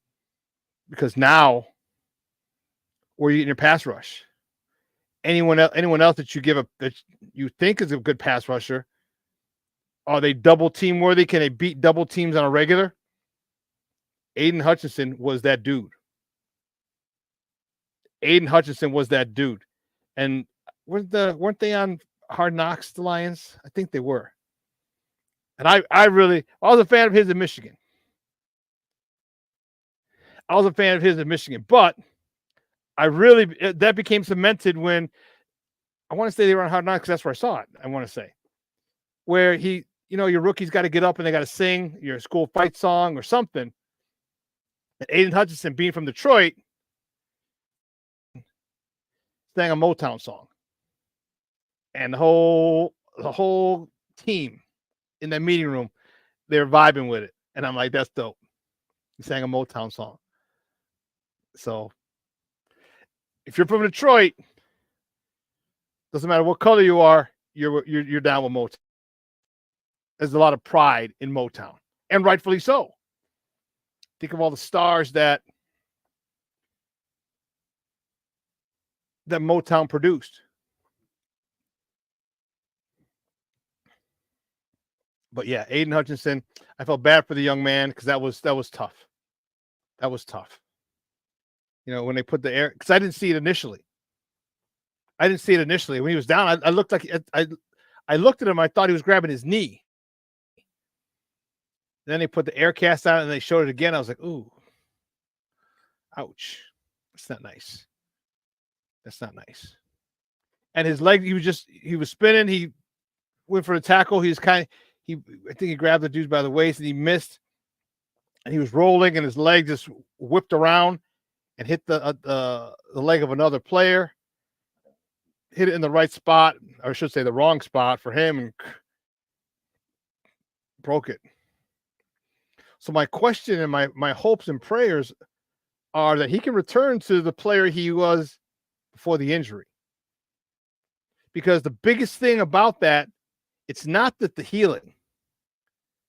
because now where are you getting your pass rush? Anyone else that you give up that you think is a good pass rusher, are they double team worthy? Can they beat double teams on a regular? Aiden Hutchinson was that dude. And weren't they on Hard Knocks, the Lions? I think they were. And I was a fan of his in Michigan. But that became cemented when I want to say they were on Hard Knocks because that's where I saw it. I want to say where your rookie's got to get up and they got to sing your school fight song or something. And Aiden Hutchinson, being from Detroit, sang a Motown song, and the whole team in that meeting room, they're vibing with it, and I'm like, that's dope. He sang a Motown song. So if you're from Detroit, doesn't matter what color you are, you're down with Motown. There's a lot of pride in Motown, and rightfully so. Think of all the stars that Motown produced. But yeah, Aiden Hutchinson, I felt bad for the young man because that was tough. That was tough. When they put the air, because I didn't see it initially. When he was down, I looked like I looked at him. I thought he was grabbing his knee. Then they put the air cast on and they showed it again. I was like, ooh, ouch. That's not nice. And his leg, he was spinning. He went for the tackle. I think he grabbed the dude by the waist and he missed. And he was rolling and his leg just whipped around and hit the leg of another player. Hit it in the right spot, or I should say the wrong spot for him, and broke it. So my question and my hopes and prayers are that he can return to the player he was before the injury. Because the biggest thing about that, it's not that the healing.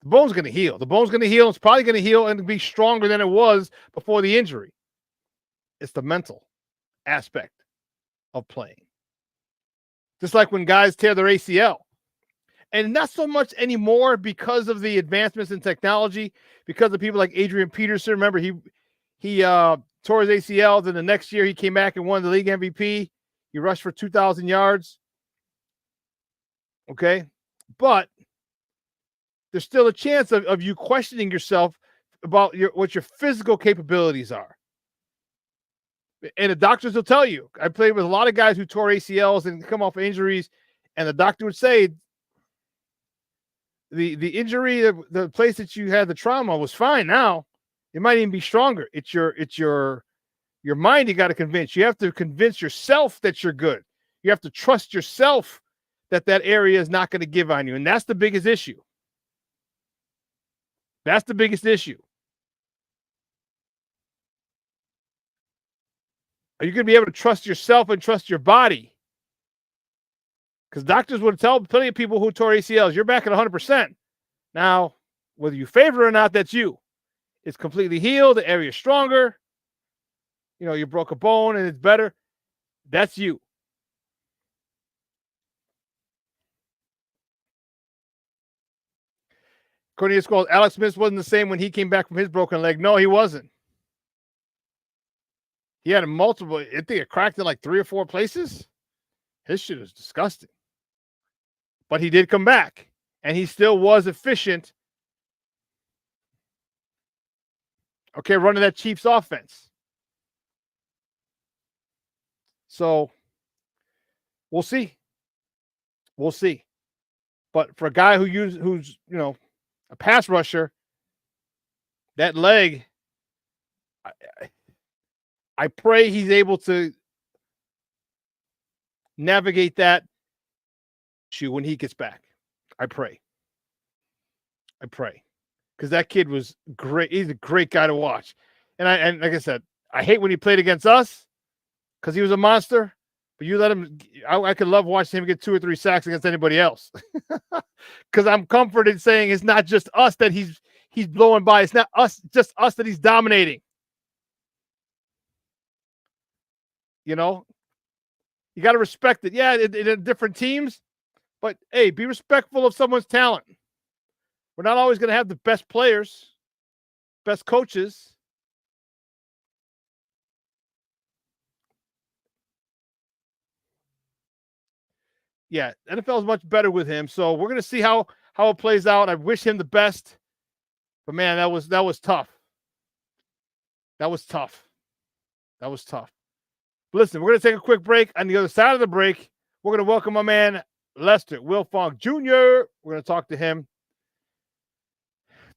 The bone's going to heal. It's probably going to heal and be stronger than it was before the injury. It's the mental aspect of playing. Just like when guys tear their ACL. And not so much anymore because of the advancements in technology, because of people like Adrian Peterson. Remember, he tore his ACL. Then the next year he came back and won the league MVP. He rushed for 2,000 yards. Okay. But there's still a chance of you questioning yourself about what your physical capabilities are. And the doctors will tell you. I played with a lot of guys who tore ACLs and come off injuries, and the doctor would say the injury, the place that you had the trauma was fine. Now it might even be stronger. It's your mind. You got to convince. You have to convince yourself that you're good. You have to trust yourself that area is not going to give on you, and that's the biggest issue. That's the biggest issue. Are you going to be able to trust yourself and trust your body? Because doctors would tell plenty of people who tore ACLs, you're back at 100%. Now, whether you favor it or not, that's you. It's completely healed. The area's stronger. You broke a bone and it's better. That's you. According to Squall, Alex Smith wasn't the same when he came back from his broken leg. No, he wasn't. He had multiple. I think it cracked in like 3 or 4 places. His shit was disgusting. But he did come back, and he still was efficient. Okay, running that Chiefs offense. So we'll see. But for a guy who's a pass rusher, that leg, I pray he's able to navigate that issue when he gets back. I pray. Because that kid was great. He's a great guy to watch. And like I said, I hate when he played against us because he was a monster. But you let him, I could love watching him get 2 or 3 sacks against anybody else. Because I'm comforted saying it's not just us that he's blowing by. It's not just us that he's dominating. You got to respect it. Yeah, in different teams, but hey, be respectful of someone's talent. We're not always going to have the best players, best coaches. yeah, NFL is much better with him. So we're gonna see how it plays out. I wish him the best, but man, that was tough. That was tough. That was tough. Listen, we're gonna take a quick break. On the other side of the break, we're gonna welcome my man Lester Wilfong Jr. We're gonna talk to him,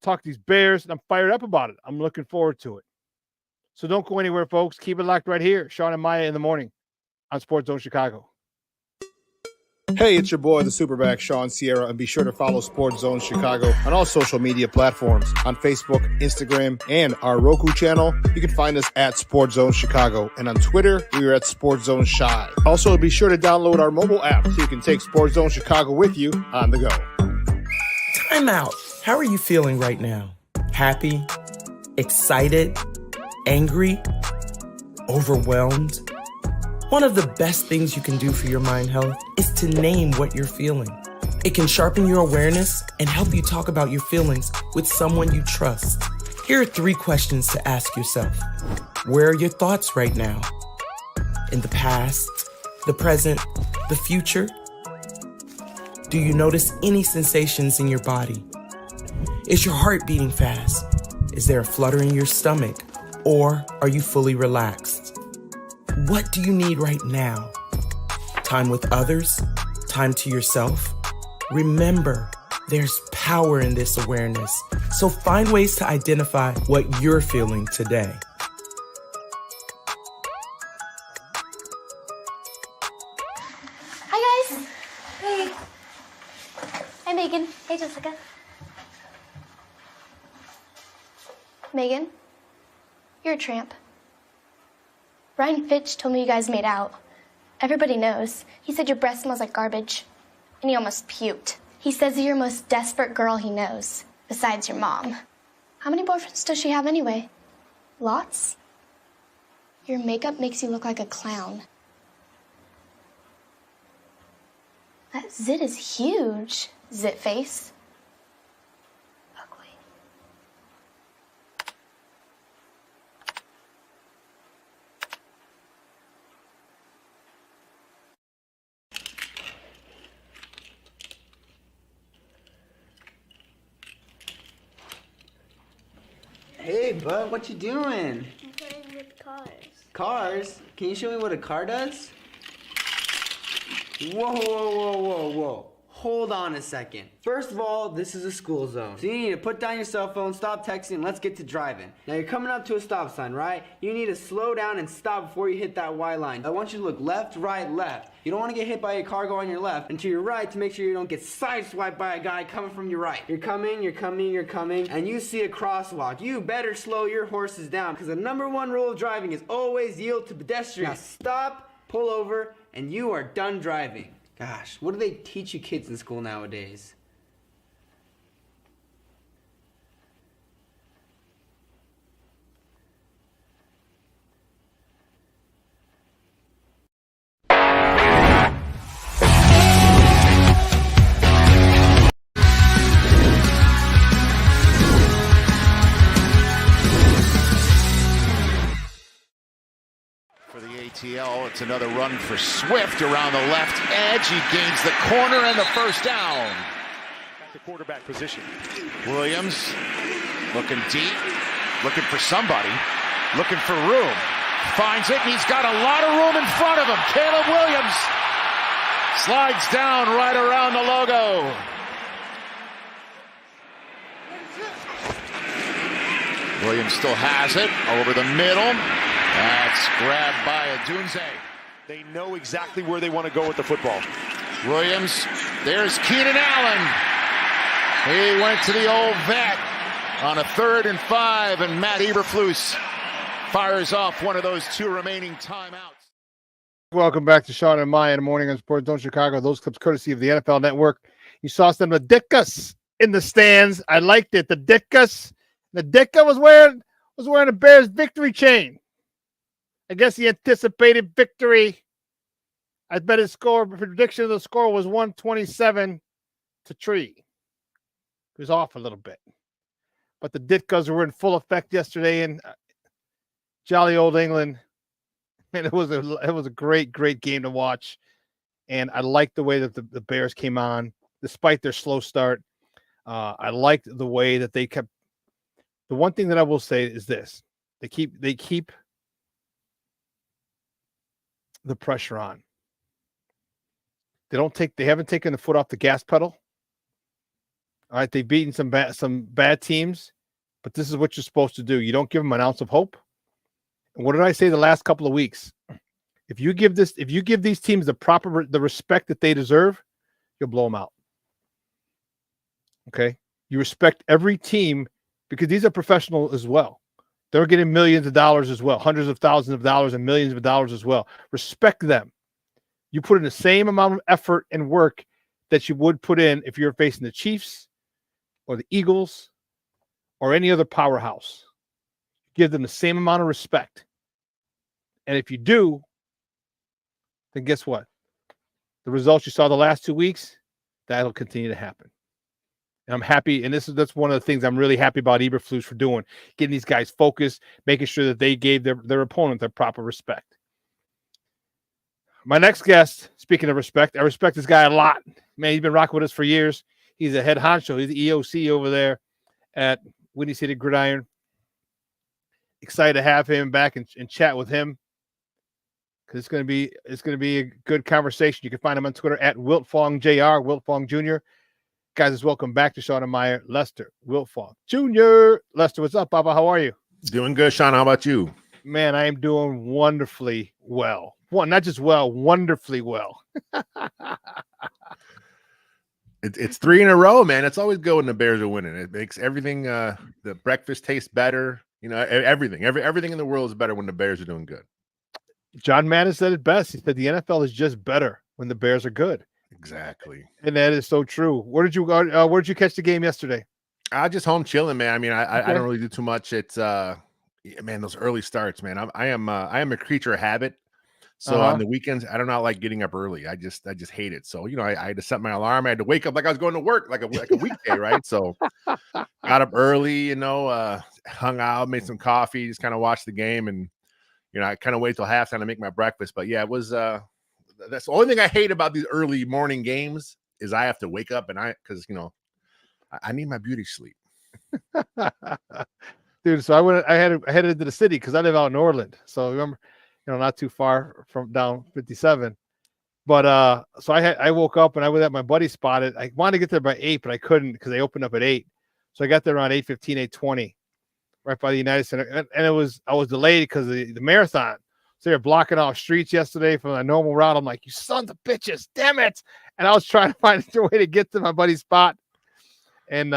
talk these Bears, and I'm fired up about it. I'm looking forward to it. So don't go anywhere, folks. Keep it locked right here. Shawn and Maya in the morning on Sports Zone Chicago. Hey, it's your boy, the SuperBack, Shawn Sierra, and be sure to follow Sports Zone Chicago on all social media platforms, on Facebook, Instagram, and our Roku channel. You can find us at Sports Zone Chicago, and on Twitter, we are at Sports Zone Shy. Also, be sure to download our mobile app so you can take Sports Zone Chicago with you on the go. Time out. How are you feeling right now? Happy? Excited? Angry? Overwhelmed? One of the best things you can do for your mind health is to name what you're feeling. It can sharpen your awareness and help you talk about your feelings with someone you trust. Here are 3 questions to ask yourself. Where are your thoughts right now? In the past, the present, the future? Do you notice any sensations in your body? Is your heart beating fast? Is there a flutter in your stomach? Or are you fully relaxed? What do you need right now? Time with others? Time to yourself? Remember, there's power in this awareness. So find ways to identify what you're feeling today. Hi, guys. Hey. Hi, Megan. Hey, Jessica. Megan, you're a tramp. Ryan Fitch told me you guys made out. Everybody knows. He said your breath smells like garbage. And he almost puked. He says you're the most desperate girl he knows, besides your mom. How many boyfriends does she have anyway? Lots? Your makeup makes you look like a clown. That zit is huge, zit face. Hey, bud, what you doing? I'm playing with cars. Cars? Can you show me what a car does? Whoa, whoa, whoa, whoa, whoa. Hold on a second. First of all, this is a school zone. So you need to put down your cell phone, stop texting, and let's get to driving. Now you're coming up to a stop sign, right? You need to slow down and stop before you hit that Y line. I want you to look left, right, left. You don't want to get hit by a car going on your left, and to your right to make sure you don't get sideswiped by a guy coming from your right. You're coming, and you see a crosswalk. You better slow your horses down, because the #1 rule of driving is always yield to pedestrians. Now stop, pull over, and you are done driving. Gosh, what do they teach you kids in school nowadays? For the ATL, it's another run for Swift around the left edge. He gains the corner and the first down. Back to quarterback position. Williams looking deep, looking for somebody, looking for room. Finds it, and he's got a lot of room in front of him. Caleb Williams slides down right around the logo. Williams still has it over the middle. That's grabbed by Adunze. They know exactly where they want to go with the football. Williams, there's Keenan Allen. He went to the old vet on a 3rd and 5, and Matt Eberflus fires off one of those 2 remaining timeouts. Welcome back to Shawn and Maya in the morning on Sports Zone Chicago. Those clips courtesy of the NFL Network. You saw some of the Dickas in the stands. I liked it. The Dickas. The Dicka was wearing a Bears victory chain. I guess he anticipated victory. I bet his prediction of the score was 127-3. He was off a little bit. But the Ditkas were in full effect yesterday in jolly old England. And it was a great, great game to watch. And I like the way that the Bears came on despite their slow start. I liked the way that they kept. The one thing that I will say is this: they keep the pressure on. They haven't taken the foot off the gas pedal. All right, they've beaten some bad teams, but this is what you're supposed to do. You don't give them an ounce of hope. And what did I say the last couple of weeks? If you give these teams the respect that they deserve, you'll blow them out. Okay? You respect every team because these are professional as well. They're getting millions of dollars as well, hundreds of thousands of dollars and millions of dollars as well. Respect them. You put in the same amount of effort and work that you would put in if you're facing the Chiefs or the Eagles or any other powerhouse. Give them the same amount of respect. And if you do, then guess what? The results you saw the last 2 weeks, that'll continue to happen. And I'm happy, and that's one of the things I'm really happy about Eberflus for doing, getting these guys focused, making sure that they gave their opponent their proper respect. My next guest, speaking of respect, I respect this guy a lot. Man, he's been rocking with us for years. He's a head honcho. He's the EOC over there at Windy City Gridiron. Excited to have him back and chat with him because it's going to be a good conversation. You can find him on Twitter at WiltFongJR, Wiltfong Jr. Guys, welcome back to Shawn and Meyer, Lester Wiltfong Jr. Lester, what's up, Baba? How are you? Doing good, Shawn. How about you? Man, I am doing wonderfully well. Well, not just well, wonderfully well. It's 3 in a row, man. It's always good when the Bears are winning. It makes everything, the breakfast taste better. You know, everything in the world is better when the Bears are doing good. John Madden said it best. He said the NFL is just better when the Bears are good. Exactly. And that is so true. Where did you go? Where did you catch the game yesterday? I just home chilling, man. I mean, I don't really do too much. It's man, those early starts, man. I am a creature of habit. So on the weekends, I do not like getting up early. I just hate it. So, you know, I had to set my alarm. I had to wake up like I was going to work, like a weekday, right? So got up early, you know, hung out, made some coffee, just kind of watched the game. And, you know, I kind of wait till halftime to make my breakfast. But yeah, it was that's the only thing I hate about these early morning games is I have to wake up because, you know, I need my beauty sleep. Dude, so I headed into the city because I live out in Orland. So remember, you know, not too far from down 57. But so I woke up and I was at my buddy's spot. I wanted to get there by 8, but I couldn't because they opened up at 8. So I got there around 8:15, 8:20, right by the United Center. And I was delayed because of the marathon. So they're blocking off streets yesterday from a normal route. I'm like, you sons of bitches, damn it. And I was trying to find a way to get to my buddy's spot. And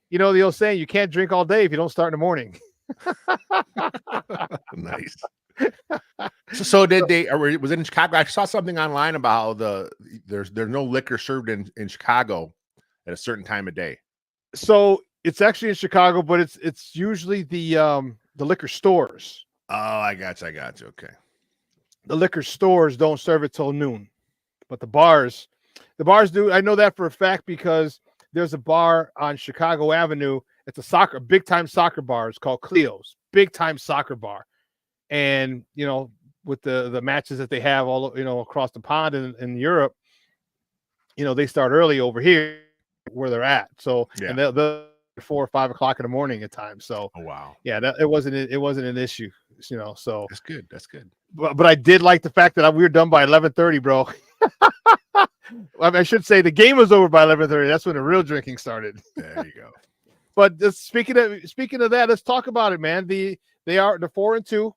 you know the old saying, you can't drink all day if you don't start in the morning. Nice. So did they? Was it in Chicago? I saw something online about how there's no liquor served in Chicago at a certain time of day. So it's actually in Chicago, but it's usually the liquor stores. Oh, I got you. Okay. The liquor stores don't serve it till noon, but the bars do. I know that for a fact because there's a bar on Chicago Avenue. It's a big time soccer bar. It's called Cleo's, big time soccer bar. And, you know, with the matches that they have all, you know, across the pond in Europe, you know, they start early over here where they're at. So, yeah. And they're 4 or 5 o'clock in the morning at times. So, oh, wow. Yeah, it wasn't an issue, you know, so. That's good. That's good. But I did like the fact that we were done by 11:30, bro. I should say the game was over by 11:30. That's when the real drinking started. There you go. But speaking of that, let's talk about it, man. They're 4-2.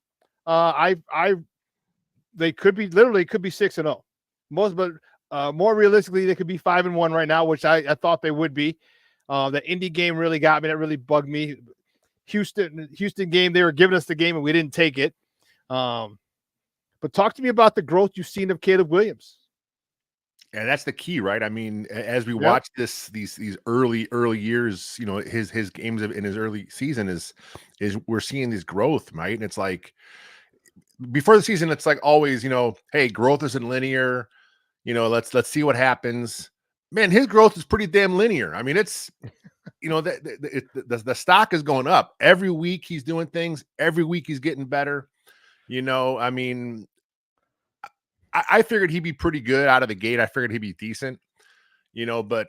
They could be 6-0. But more realistically, they could be 5-1 right now, which I thought they would be. The Indy game really got me. That really bugged me. Houston game, they were giving us the game and we didn't take it. But talk to me about the growth you've seen of Caleb Williams. Yeah, that's the key, right? I mean, as we watch these early years, you know, his games in his early season is we're seeing this growth, right? And it's like before the season, it's like always, you know, hey, growth isn't linear. You know, let's see what happens. Man, his growth is pretty damn linear. I mean, it's, you know, the stock is going up every week. He's doing things every week. He's getting better. You know, I mean, I figured he'd be pretty good out of the gate. I figured he'd be decent, but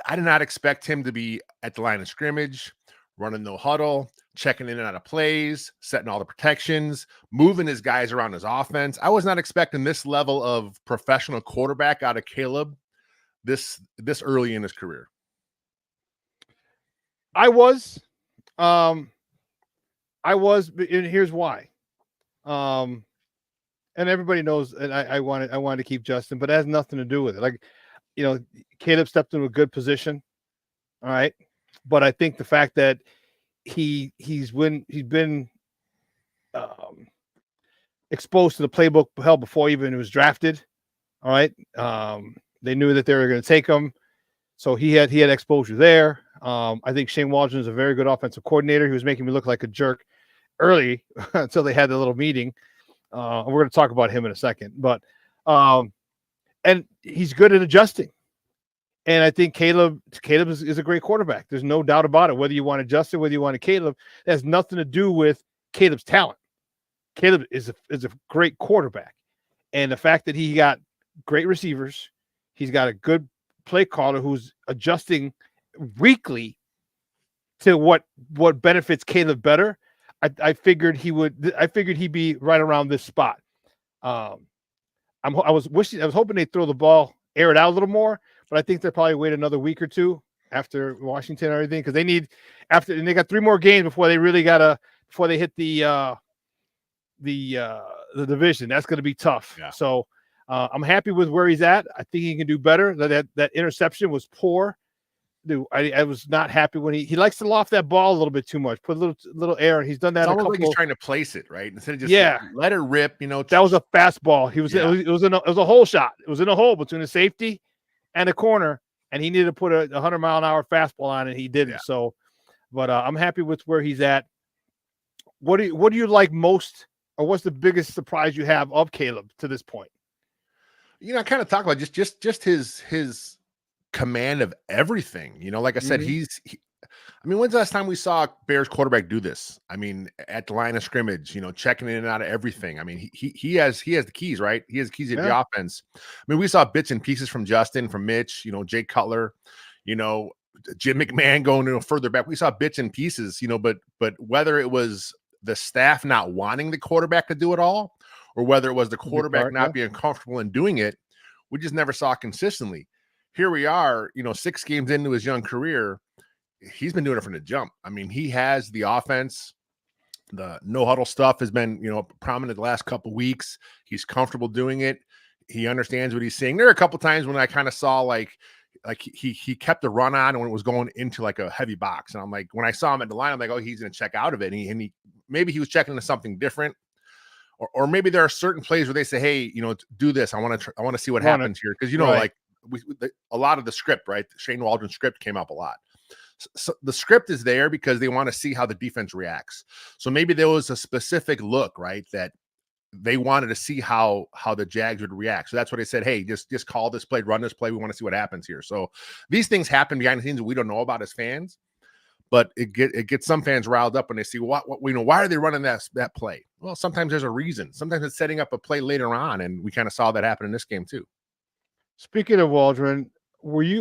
I did not expect him to be at the line of scrimmage, running no huddle, checking in and out of plays, setting all the protections, moving his guys around his offense. I was not expecting this level of professional quarterback out of Caleb this early in his career. I was, and here's why. And everybody knows, and I wanted to keep Justin, but it has nothing to do with it. Like, Caleb stepped into a good position. All right. But I think the fact that he's been exposed to the playbook hell before even he was drafted. All right. They knew that they were going to take him. So he had exposure there. I think Shane Waldron is a very good offensive coordinator. He was making me look like a jerk early until they had the little meeting. We're going to talk about him in a second, but and he's good at adjusting. And I think Caleb is a great quarterback. There's no doubt about it. Whether you want Justin, whether you want Caleb, it has nothing to do with Caleb's talent. Caleb is a great quarterback. And the fact that he got great receivers, he's got a good play caller who's adjusting weekly to what benefits Caleb better. I figured he'd be right around this spot. I was hoping they'd throw the ball, air it out a little more, but I think they'll probably wait another week or two after Washington and everything, because they got 3 more games before they hit the division. That's going to be tough. Yeah. So I'm happy with where he's at. I think he can do better. That interception was poor. Dude, I was not happy when he likes to loft that ball a little bit too much, put a little air, and he's done that. It's almost like he's trying to place it, right? Instead of just let it rip, That was a fastball. It was a hole shot. It was in a hole between the safety and the corner, and he needed to put a 100-mile-an-hour fastball on it. He didn't. Yeah. So, but I'm happy with where he's at. What do you like most, or what's the biggest surprise you have of Caleb to this point? I kind of talk about just his command of everything. Like I said, when's the last time we saw a Bears quarterback do this? At the line of scrimmage, checking in and out of everything. He has the keys, right? He has the keys to the offense. We saw bits and pieces from Justin, from Mitch, Jay Cutler, Jim McMahon going further back. We saw bits and pieces, but whether it was the staff not wanting the quarterback to do it all, or whether it was the quarterback not being comfortable in doing it, we just never saw consistently. Here we are, 6 games into his young career. He's been doing it from the jump. He has the offense. The no huddle stuff has been, prominent the last couple of weeks. He's comfortable doing it. He understands what he's saying. There are a couple times when I kind of saw like he kept the run on when it was going into like a heavy box. And I'm like, when I saw him at the line, I'm like, oh, he's going to check out of it. And he maybe he was checking into something different. Or maybe there are certain plays where they say, hey, do this. I want to see what happens here. Because, a lot of the script, right? Shane Waldron's script came up a lot. So the script is there because they want to see how the defense reacts. So maybe there was a specific look, right, that they wanted to see how the Jags would react. So that's what they said. Hey, just call this play, run this play. We want to see what happens here. So these things happen behind the scenes that we don't know about as fans. But it gets some fans riled up when they see why are they running that play? Well, sometimes there's a reason. Sometimes it's setting up a play later on, and we kind of saw that happen in this game too. Speaking of Waldron,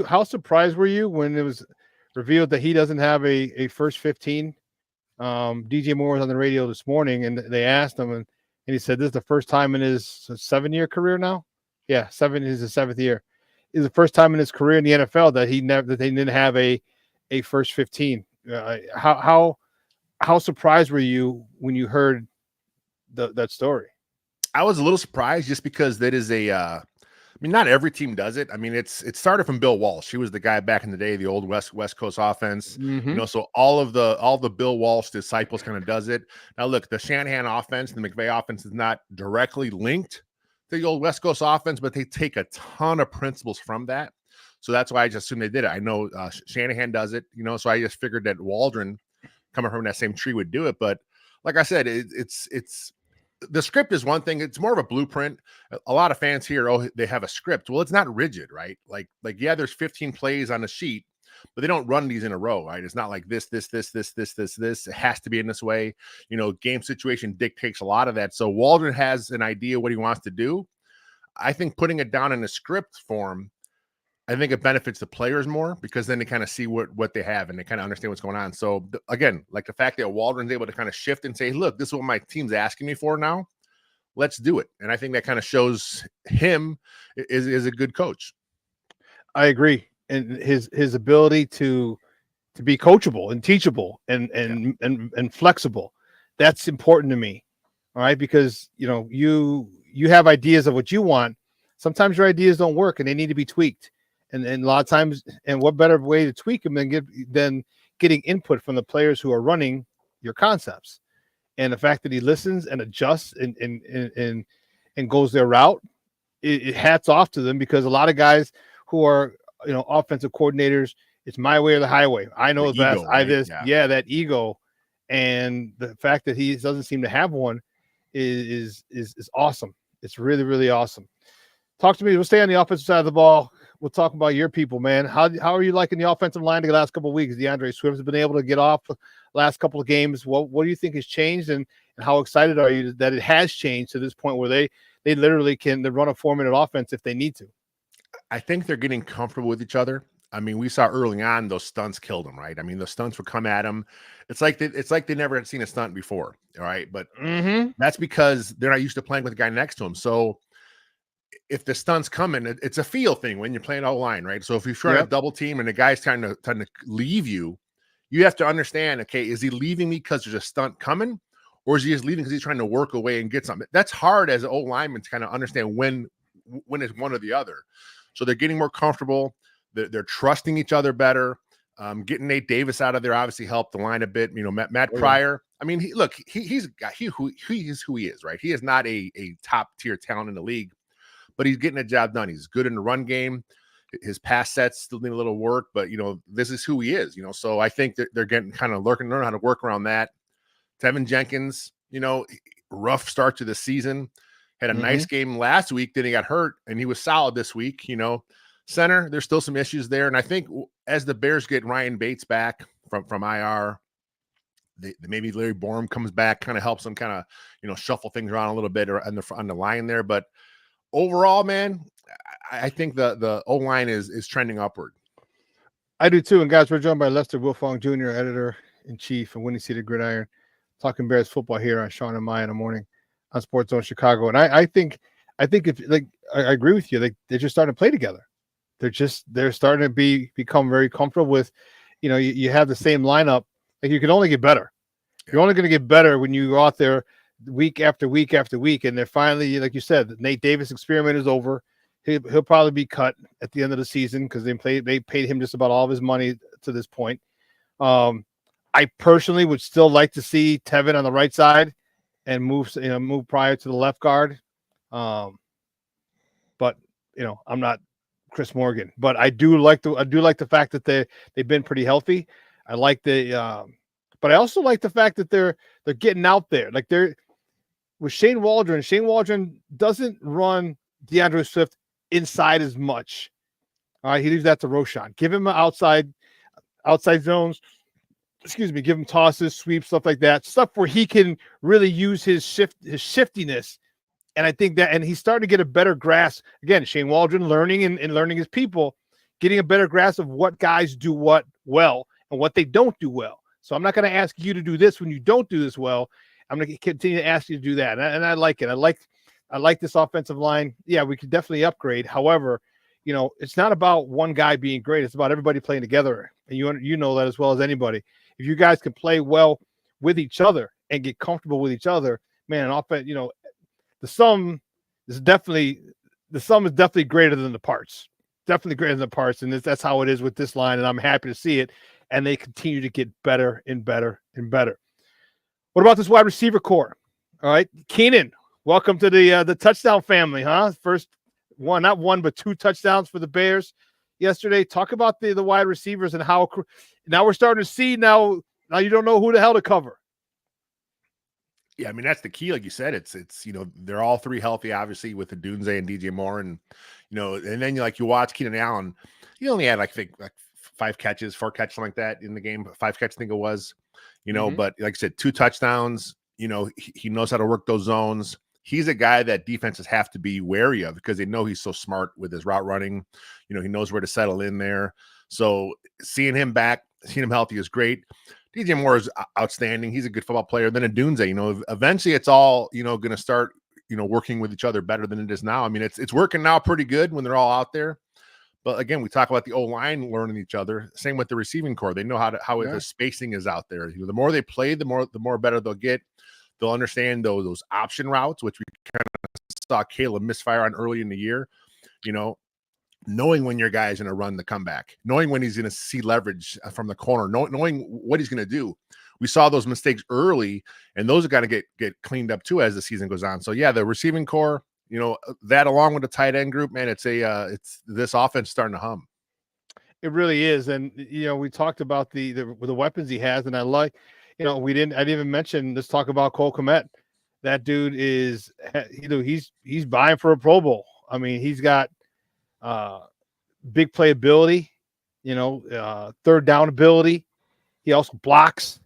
how surprised were you when it was revealed that he doesn't have a first 15? DJ Moore was on the radio this morning, and they asked him, and he said this is the first time in his 7-year career now. Yeah, 7 is his 7th year. Is the first time in his career in the NFL that they didn't have a first 15. How surprised were you when you heard that story? I was a little surprised just because that is not every team does it. It started from Bill Walsh. He was the guy back in the day, the old West Coast offense. So all the Bill Walsh disciples kind of does it. Now look, the Shanahan offense, the McVay offense is not directly linked to the old West Coast offense, but they take a ton of principles from that. So that's why I just assumed they did it. I know Shanahan does it, so I just figured that Waldron, coming from that same tree, would do it. But like I said, it's the script is one thing. It's more of a blueprint. A lot of fans here, they have a script. Well, it's not rigid, right? Like yeah, there's 15 plays on the sheet, but they don't run these in a row, right? It's not like this. It has to be in this way. Game situation dictates a lot of that. So Waldron has an idea what he wants to do. I think putting it down in a script form, I think it benefits the players more because then they kind of see what they have and they kind of understand what's going on. So again, like the fact that Waldron's able to kind of shift and say, look, this is what my team's asking me for now. Let's do it. And I think that kind of shows him is a good coach. I agree. And his ability to be coachable and teachable and flexible. That's important to me. All right. Because you have ideas of what you want. Sometimes your ideas don't work and they need to be tweaked. And a lot of times, and what better way to tweak them than getting input from the players who are running your concepts. And the fact that he listens and adjusts and goes their route, it hats off to them, because a lot of guys who are offensive coordinators, it's my way or the highway. I know the best. Right? That ego, and the fact that he doesn't seem to have one is awesome. It's really, really awesome. Talk to me. We'll stay on the offensive side of the ball. We'll talk about your people, man. How are you liking the offensive line the last couple of weeks? DeAndre Swift has been able to get off the last couple of games. What do you think has changed, and how excited are you that it has changed to this point where they literally can run a 4-minute offense if they need to? I think they're getting comfortable with each other. I mean, we saw early on those stunts killed them, right? I mean, the stunts would come at them. It's like they never had seen a stunt before, all right? But that's because they're not used to playing with the guy next to them. So if the stunts coming, it's a feel thing when you're playing all line, right? So if you're trying to double team and the guy's trying to leave you, you have to understand, okay, is he leaving me because there's a stunt coming, or is he just leaving because he's trying to work away and get something? That's hard as an old lineman to kind of understand when it's one or the other. So they're getting more comfortable. They're trusting each other better. Getting Nate Davis out of there obviously helped the line a bit. Matt Pryor. I mean, he's who he is, right? He is not a top tier talent in the league, but he's getting the job done. He's good in the run game. His pass sets still need a little work, but this is who he is. So I think that they're getting kind of learning how to work around that. Tevinjenkins, rough start to the season. Had a nice game last week, then he got hurt, and he was solid this week. Center, there's still some issues there, and I think as the Bears get Ryan Bates back from IR, maybe Larry Borum comes back, kind of helps them kind of shuffle things around a little bit on the line there. But overall, man, I think the O line is trending upward. I do too. And guys, we're joined by Lester Wilfong Jr., editor-in-chief and Winning Seat of Gridiron, talking Bears football here on Shawn and Maya in the morning on Sports Zone Chicago. And I think if I agree with you, they're just starting to play together. They're starting to become very comfortable with, you have the same lineup. Like, you can only get better. You're only going to get better when you go out there week after week after week. And they're finally, like you said, the Nate Davis experiment is over. He'll probably be cut at the end of the season because they paid him just about all of his money to this point. I personally would still like to see Tevin on the right side and move Pryor to the left guard. But I'm not Chris Morgan, but I do like the fact that they've been pretty healthy. I like but I also like the fact that they're getting out there. Like, they're with Shane Waldron. Shane Waldron doesn't run DeAndre Swift inside as much. All right, he leaves that to Roschon. Give him outside zones. Excuse me. Give him tosses, sweeps, stuff like that. Stuff where he can really use his shiftiness. And I think that, and he's starting to get a better grasp. Again, Shane Waldron learning and learning his people, getting a better grasp of what guys do what well and what they don't do well. So I'm not going to ask you to do this when you don't do this well. I'm going to continue to ask you to do that. And I like it. I like this offensive line. Yeah, we could definitely upgrade. However, it's not about one guy being great. It's about everybody playing together. And you know that as well as anybody. If you guys can play well with each other and get comfortable with each other, man, an offense, the sum is definitely greater than the parts. Definitely greater than the parts, and that's how it is with this line. And I'm happy to see it. And they continue to get better and better and better. What about this wide receiver core? All right, Keenan, welcome to the touchdown family, huh? First one, not one, but 2 touchdowns for the Bears yesterday. Talk about the wide receivers and how now we're starting to see now you don't know who the hell to cover. Yeah, I mean, that's the key. Like you said, it's they're all 3 healthy, obviously, with the Dunze and DJ Moore. And, and then you watch Keenan Allen. He only had like 5 catches, 4 catches, something like that in the game. 5 catches, I think it was, but like I said, 2 touchdowns. He knows how to work those zones. he's a guy that defenses have to be wary of because they know he's so smart with his route running. You know, he knows where to settle in there. So seeing him back, seeing him healthy is great. DJ Moore is outstanding. He's a good football player. Then Adunze, you know, eventually it's all, you know, going to start, you know, working with each other better than it is now. I mean, it's working now pretty good when they're all out there. But again, we talk about the O-line learning each other. Same with the receiving core. They know how the spacing is out there. You know, the more they play, the more better they'll get. They'll understand those option routes, which we kind of saw Caleb misfire on early in the year. You know, knowing when your guy is going to run the comeback, knowing when he's going to see leverage from the corner, knowing what he's going to do. We saw those mistakes early, and those are going to get cleaned up too as the season goes on. So yeah, the receiving core, you know, that along with the tight end group, man, it's this offense starting to hum. It really is. And, you know, we talked about the weapons he has, and I like, you know, I didn't even mention, let's talk about Cole Kmet. That dude is, you know, he's vying for a Pro Bowl. I mean, he's got big playability, you know, third down ability. He also blocks.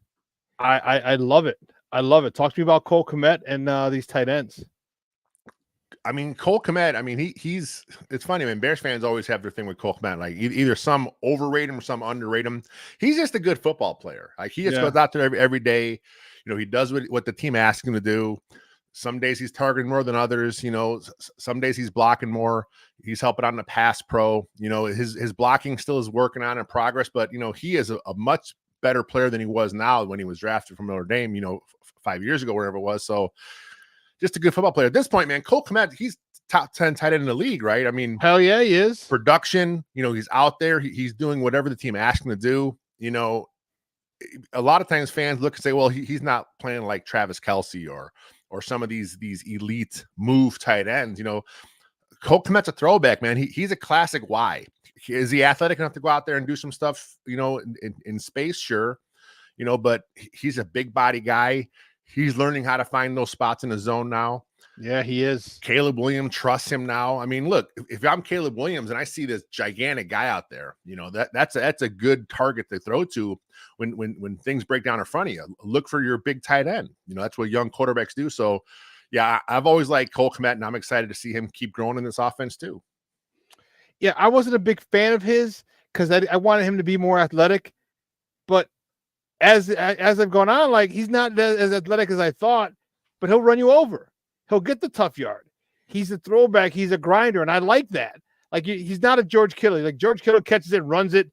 I love it. I love it. Talk to me about Cole Kmet and these tight ends. I mean, Cole Kmet, I mean, he's it's funny, man. Bears fans always have their thing with Cole Kmet. Like either some overrate him or some underrate him. He's just a good football player. Like he just goes out there every day. You know, he does what the team asks him to do. Some days he's targeting more than others. You know, some days he's blocking more. He's helping out in the pass pro. You know, his blocking still is working on in progress, but you know, he is a much better player than he was now when he was drafted from Notre Dame, you know, 5 years ago, wherever it was. So just a good football player. At this point, man, Cole Kmet, he's top 10 tight end in the league, right? I mean, hell yeah, he is. Production, you know, he's out there. He's doing whatever the team asks him to do. You know, a lot of times fans look and say, well, he's not playing like Travis Kelce or some of these elite move tight ends. You know, Cole Kmet's a throwback, man. He's a classic Y. Is he athletic enough to go out there and do some stuff, you know, in space? Sure. You know, but he's a big body guy. He's learning how to find those spots in the zone now. Yeah, he is. Caleb Williams trusts him now. I mean, look, if I'm Caleb Williams and I see this gigantic guy out there, you know, that's a good target to throw to when things break down in front of you. Look for your big tight end. You know, that's what young quarterbacks do. So, yeah, I've always liked Cole Kmet, and I'm excited to see him keep growing in this offense too. Yeah, I wasn't a big fan of his because I wanted him to be more athletic, but as I've gone on, like he's not as athletic as I thought, but he'll run you over. He'll get the tough yard. He's a throwback. He's a grinder, and I like that. Like he's not a George Kittle. Like George Kittle catches it, runs it,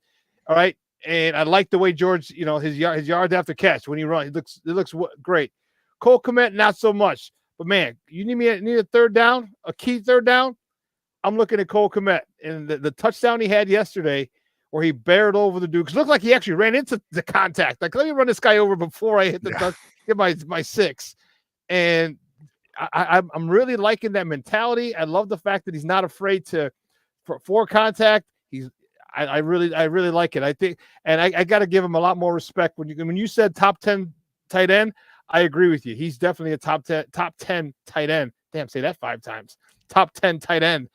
all right. And I like the way George, you know, his yards after catch when he runs, it looks great. Cole Kmet, not so much. But man, you need a third down, a key third down. I'm looking at Cole Kmet and the touchdown he had yesterday, where he barreled over the Dukes. Looked like he actually ran into the contact. Like, let me run this guy over before I hit the touch, get my 6. And I'm really liking that mentality. I love the fact that he's not afraid for contact. I really like it. I think, and I got to give him a lot more respect. When you said top 10 tight end, I agree with you. He's definitely a top 10 tight end. Damn, say that 5 times. Top 10 tight end.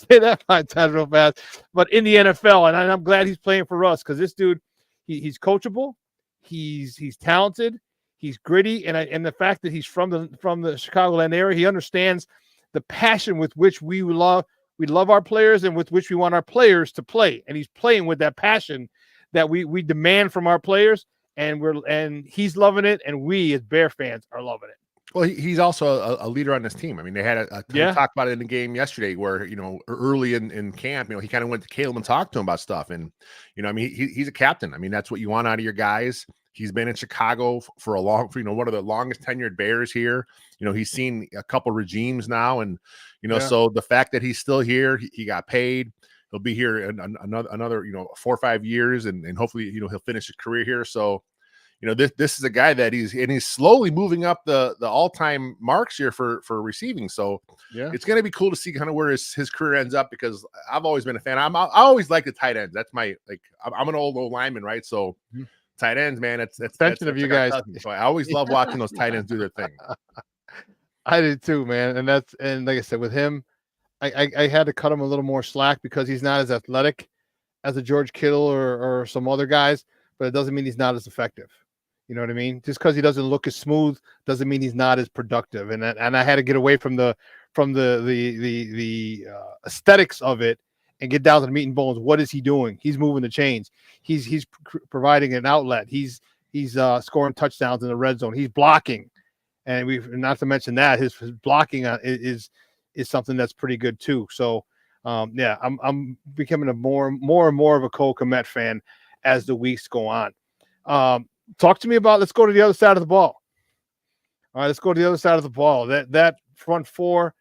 Say that 5 times real fast. But in the NFL, and I'm glad he's playing for us because this dude, he's coachable, he's talented, he's gritty, and the fact that he's from the Chicagoland area, he understands the passion with which we love our players and with which we want our players to play, and he's playing with that passion that we demand from our players, and he's loving it, and we as Bear fans are loving it. Well, he's also a leader on this team. I mean, they had we talked about it in the game yesterday where, you know, early in camp, you know, he kind of went to Caleb and talked to him about stuff. And, you know, I mean, he's a captain. I mean, that's what you want out of your guys. He's been in Chicago for you know, one of the longest tenured Bears here. You know, he's seen a couple regimes now. And, you know, so the fact that he's still here, he got paid. He'll be here another, you know, 4 or 5 years. And hopefully, you know, he'll finish his career here. So, you know, this is a guy that he's slowly moving up the all-time marks here for receiving. So it's going to be cool to see kind of where his career ends up, because I've always been a fan. I always like the tight ends. That's my, like, I'm an old lineman, right? So tight ends, man, it's of you guys. So I always love watching those tight ends do their thing. I did too, man. And like I said, with him, I had to cut him a little more slack because he's not as athletic as a George Kittle or some other guys, but it doesn't mean he's not as effective. You know what I mean? Just because he doesn't look as smooth doesn't mean he's not as productive. And I had to get away from the aesthetics of it and get down to the meat and bones. What is he doing? He's moving the chains. He's providing an outlet. He's scoring touchdowns in the red zone. He's blocking, and we've not to mention that his blocking is something that's pretty good too. So yeah, I'm becoming a more and more of a Cole Kmet fan as the weeks go on. Talk to me about. Let's go to the other side of the ball. All right, let's go to the other side of the ball. That front four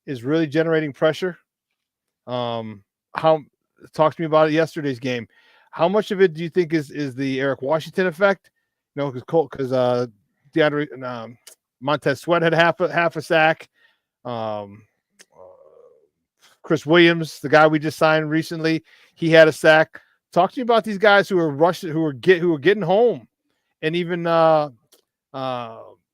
is really generating pressure. Talk to me about it yesterday's game. How much of it do you think is the Eric Washington effect? You know, because Montez Sweat had half a sack. Chris Williams, the guy we just signed recently, he had a sack. Talk to me about these guys who are rushing, who are getting home, and even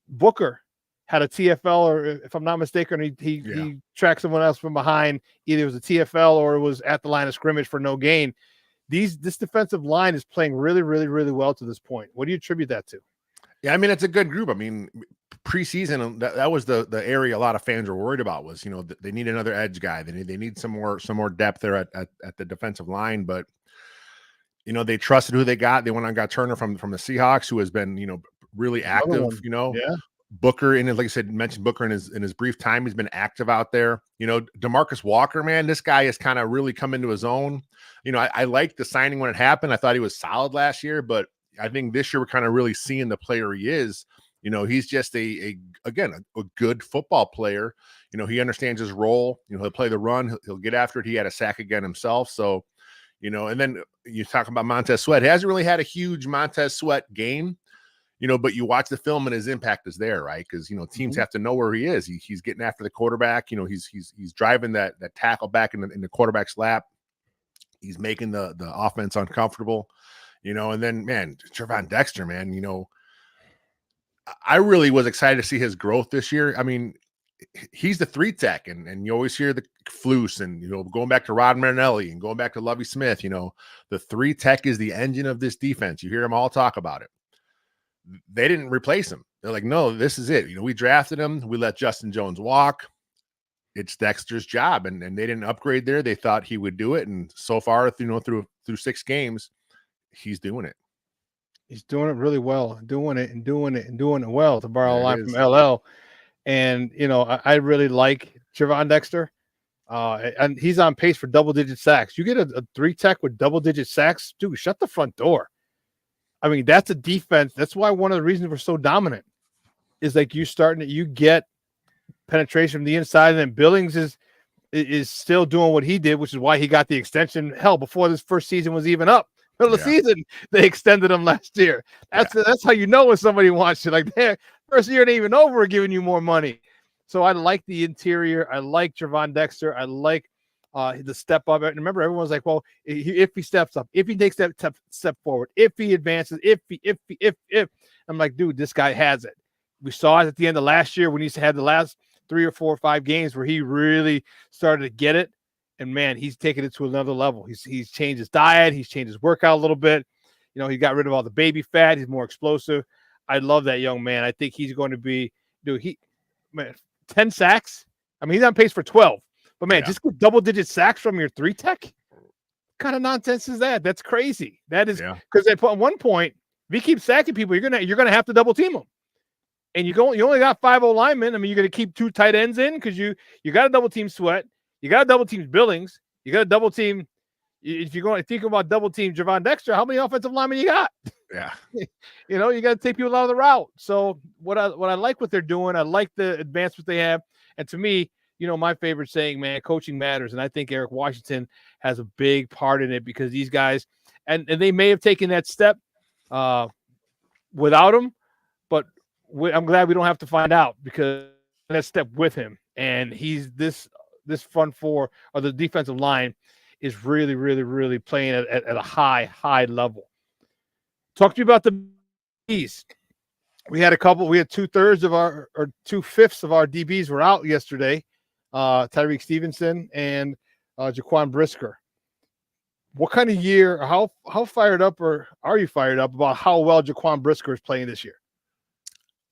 Booker had a TFL, or if I'm not mistaken, he tracked someone else from behind. Either it was a TFL or it was at the line of scrimmage for no gain. This defensive line is playing really, really, really well to this point. What do you attribute that to? Yeah, I mean, it's a good group. I mean, preseason, that was the area a lot of fans were worried about was, you know, they need another edge guy. They need some more depth there at the defensive line. But, you know, they trusted who they got. They went and got Turner from the Seahawks, who has been, you know, really active, you know. Yeah. Booker, and like I said, mentioned Booker in his brief time, he's been active out there. You know, DeMarcus Walker, man, this guy has kind of really come into his own. You know, I liked the signing when it happened. I thought he was solid last year, but I think this year we're kind of really seeing the player he is. You know, he's just a good football player. You know, he understands his role. You know, he'll play the run. He'll get after it. He had a sack again himself. So, you know, and then you talk about Montez Sweat. He hasn't really had a huge Montez Sweat game. You know, but you watch the film and his impact is there, right? Because, you know, teams have to know where he is. He's getting after the quarterback. You know, he's driving that tackle back in the quarterback's lap. He's making the offense uncomfortable. You know, and then, man, Gervon Dexter, man, you know, I really was excited to see his growth this year. I mean, he's the 3 tech, and you always hear the Flus, and, you know, going back to Rod Marinelli and going back to Lovie Smith, you know, the 3 tech is the engine of this defense. You hear them all talk about it. They didn't replace him. They're like, no, this is it. You know, we drafted him. We let Justin Jones walk. It's Dexter's job. And they didn't upgrade there. They thought he would do it. And so far, you know, through 6 games, he's doing it. He's doing it really well, doing it well, to borrow a line from LL. And, you know, I really like Gervon Dexter. And he's on pace for double-digit sacks. You get a 3 tech with double-digit sacks, dude, shut the front door. I mean, that's a defense. That's why one of the reasons we're so dominant is like you get penetration from the inside, and then Billings is still doing what he did, which is why he got the extension. Hell, before this first season was even up, middle of the season, they extended him last year. That's how you know when somebody wants you. Like, their first year ain't even over, giving you more money. So I like the interior. I like Gervon Dexter. I like the step up. And remember, everyone's like, well, if he steps up, if he takes that step forward, if he advances, if I'm like, dude, this guy has it. We saw it at the end of last year when he had the last 3 or 4 or 5 games where he really started to get it. And man, he's taken it to another level. He's changed his diet. He's changed his workout a little bit. You know, he got rid of all the baby fat. He's more explosive. I love that young man. I think he's going to be, dude, 10 sacks. I mean, he's on pace for 12. But, man, just get double-digit sacks from your 3 tech? What kind of nonsense is that? That's crazy. That is because at one point, if he keeps sacking people, you're gonna have to double team them. And you only got 5 linemen. I mean, you're gonna keep 2 tight ends in because you got to double team Sweat, you got to double team Billings, you got to double team. If you're going to think about double team Gervon Dexter, how many offensive linemen you got? Yeah, you know, you got to take people out of the route. So what I like what they're doing. I like the advancement they have, and to me, you know, my favorite saying, man, coaching matters. And I think Eric Washington has a big part in it because these guys, and they may have taken that step without him, but I'm glad we don't have to find out because that step with him. And he's this front four or the defensive line is really, really, really playing at a high level. Talk to me about the DBs. We had 2/3 of or 2/5 of our DBs were out yesterday. Tyreek Stevenson and Jaquan Brisker. what kind of year? How fired up, or are you fired up about how well Jaquan Brisker is playing this year?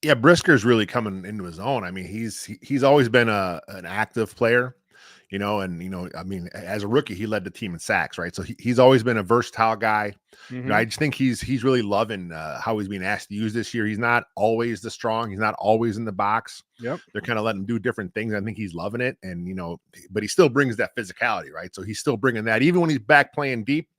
Yeah, Brisker's really coming into his own. I mean, he's always been an active player, and I mean, as a rookie, he led the team in sacks, right? So he's always been a versatile guy. I just think he's really loving how he's being asked to use this year. He's not always the strong. He's not always in the box. Yep. They're kind of letting him do different things. I think he's loving it, and but he still brings that physicality, right? So he's still bringing that, even when he's back playing deep.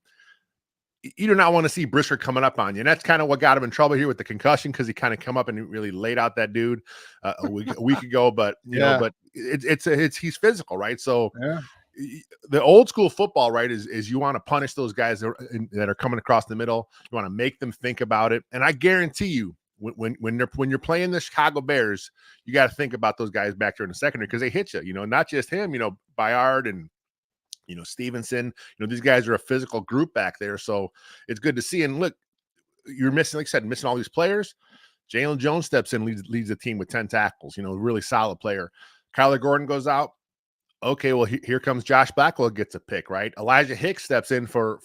You do not want to see Brisker coming up on you. And that's kind of what got him in trouble here with the concussion, because he kind of come up and really laid out that dude a week ago. But, but he's physical, right? So the old school football, right, is you want to punish those guys that are coming across the middle. You want to make them think about it. And I guarantee you, when you're playing the Chicago Bears, you got to think about those guys back there in the secondary, because they hit you, not just him, Bayard and Stevenson, these guys are a physical group back there. So it's good to see. And look, you're missing, like I said, missing all these players. Jalen Jones steps in, leads the team with 10 tackles, really solid player. Kyler Gordon goes out. Okay, well, here comes Josh Blackwell, gets a pick, right? Elijah Hicks steps in for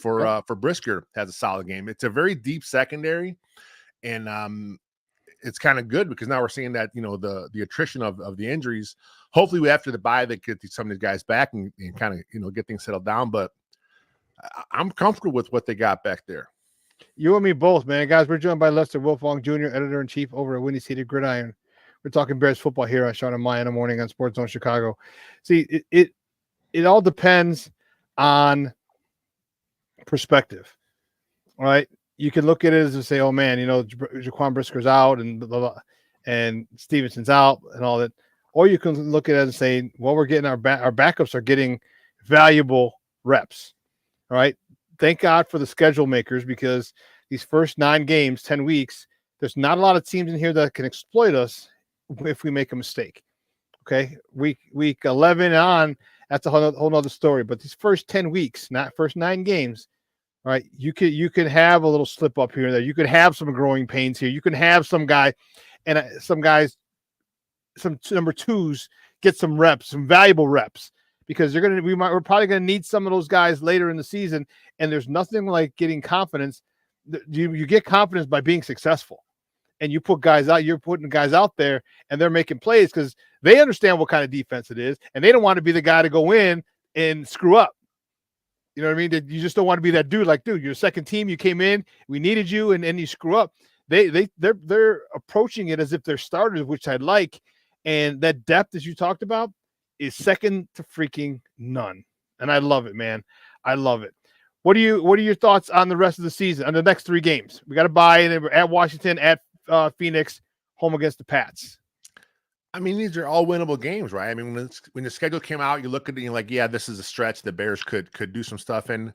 Brisker, has a solid game. It's a very deep secondary. And it's kind of good, because now we're seeing that, the attrition of the injuries. Hopefully after the bye, they get some of these guys back and kind of, get things settled down. But I'm comfortable with what they got back there. You and me both, man. Guys, we're joined by Lester Wilfong Jr., editor-in-chief over at Windy City Gridiron. We're talking Bears football here on Shawn and Maya in the morning on Sports Zone Chicago. See, it all depends on perspective, all right? You can look at it as to say, oh, man, Jaquan Brisker's out and Stevenson's out and all that. Or you can look at it and say, well, we're getting our backups are getting valuable reps. All right. Thank God for the schedule makers, because these first 9 games, 10 weeks, there's not a lot of teams in here that can exploit us if we make a mistake. Okay. Week 11 on, that's a whole nother story. But these first 10 weeks, not first 9 games, all right, you could have a little slip up here and there. You could have some growing pains here. You can have some guys, some number 2s get some reps, some valuable reps, because we're probably gonna need some of those guys later in the season. And there's nothing like getting confidence. You get confidence by being successful, and you put guys out. You're putting guys out there, and they're making plays because they understand what kind of defense it is, and they don't want to be the guy to go in and screw up. You know what I mean? You just don't want to be that dude. Like, dude, you're second team. You came in, we needed you, and you screw up. They're approaching it as if they're starters, which I like. And that depth, as you talked about, is second to freaking none. And I love it, man. I love it. What are your thoughts on the rest of the season, on the next 3 games? We got to buy in at Washington, at Phoenix, home against the Pats. I mean, these are all winnable games, right? I mean, when the schedule came out, you look at it and you're like, yeah, this is a stretch. The Bears could do some stuff in.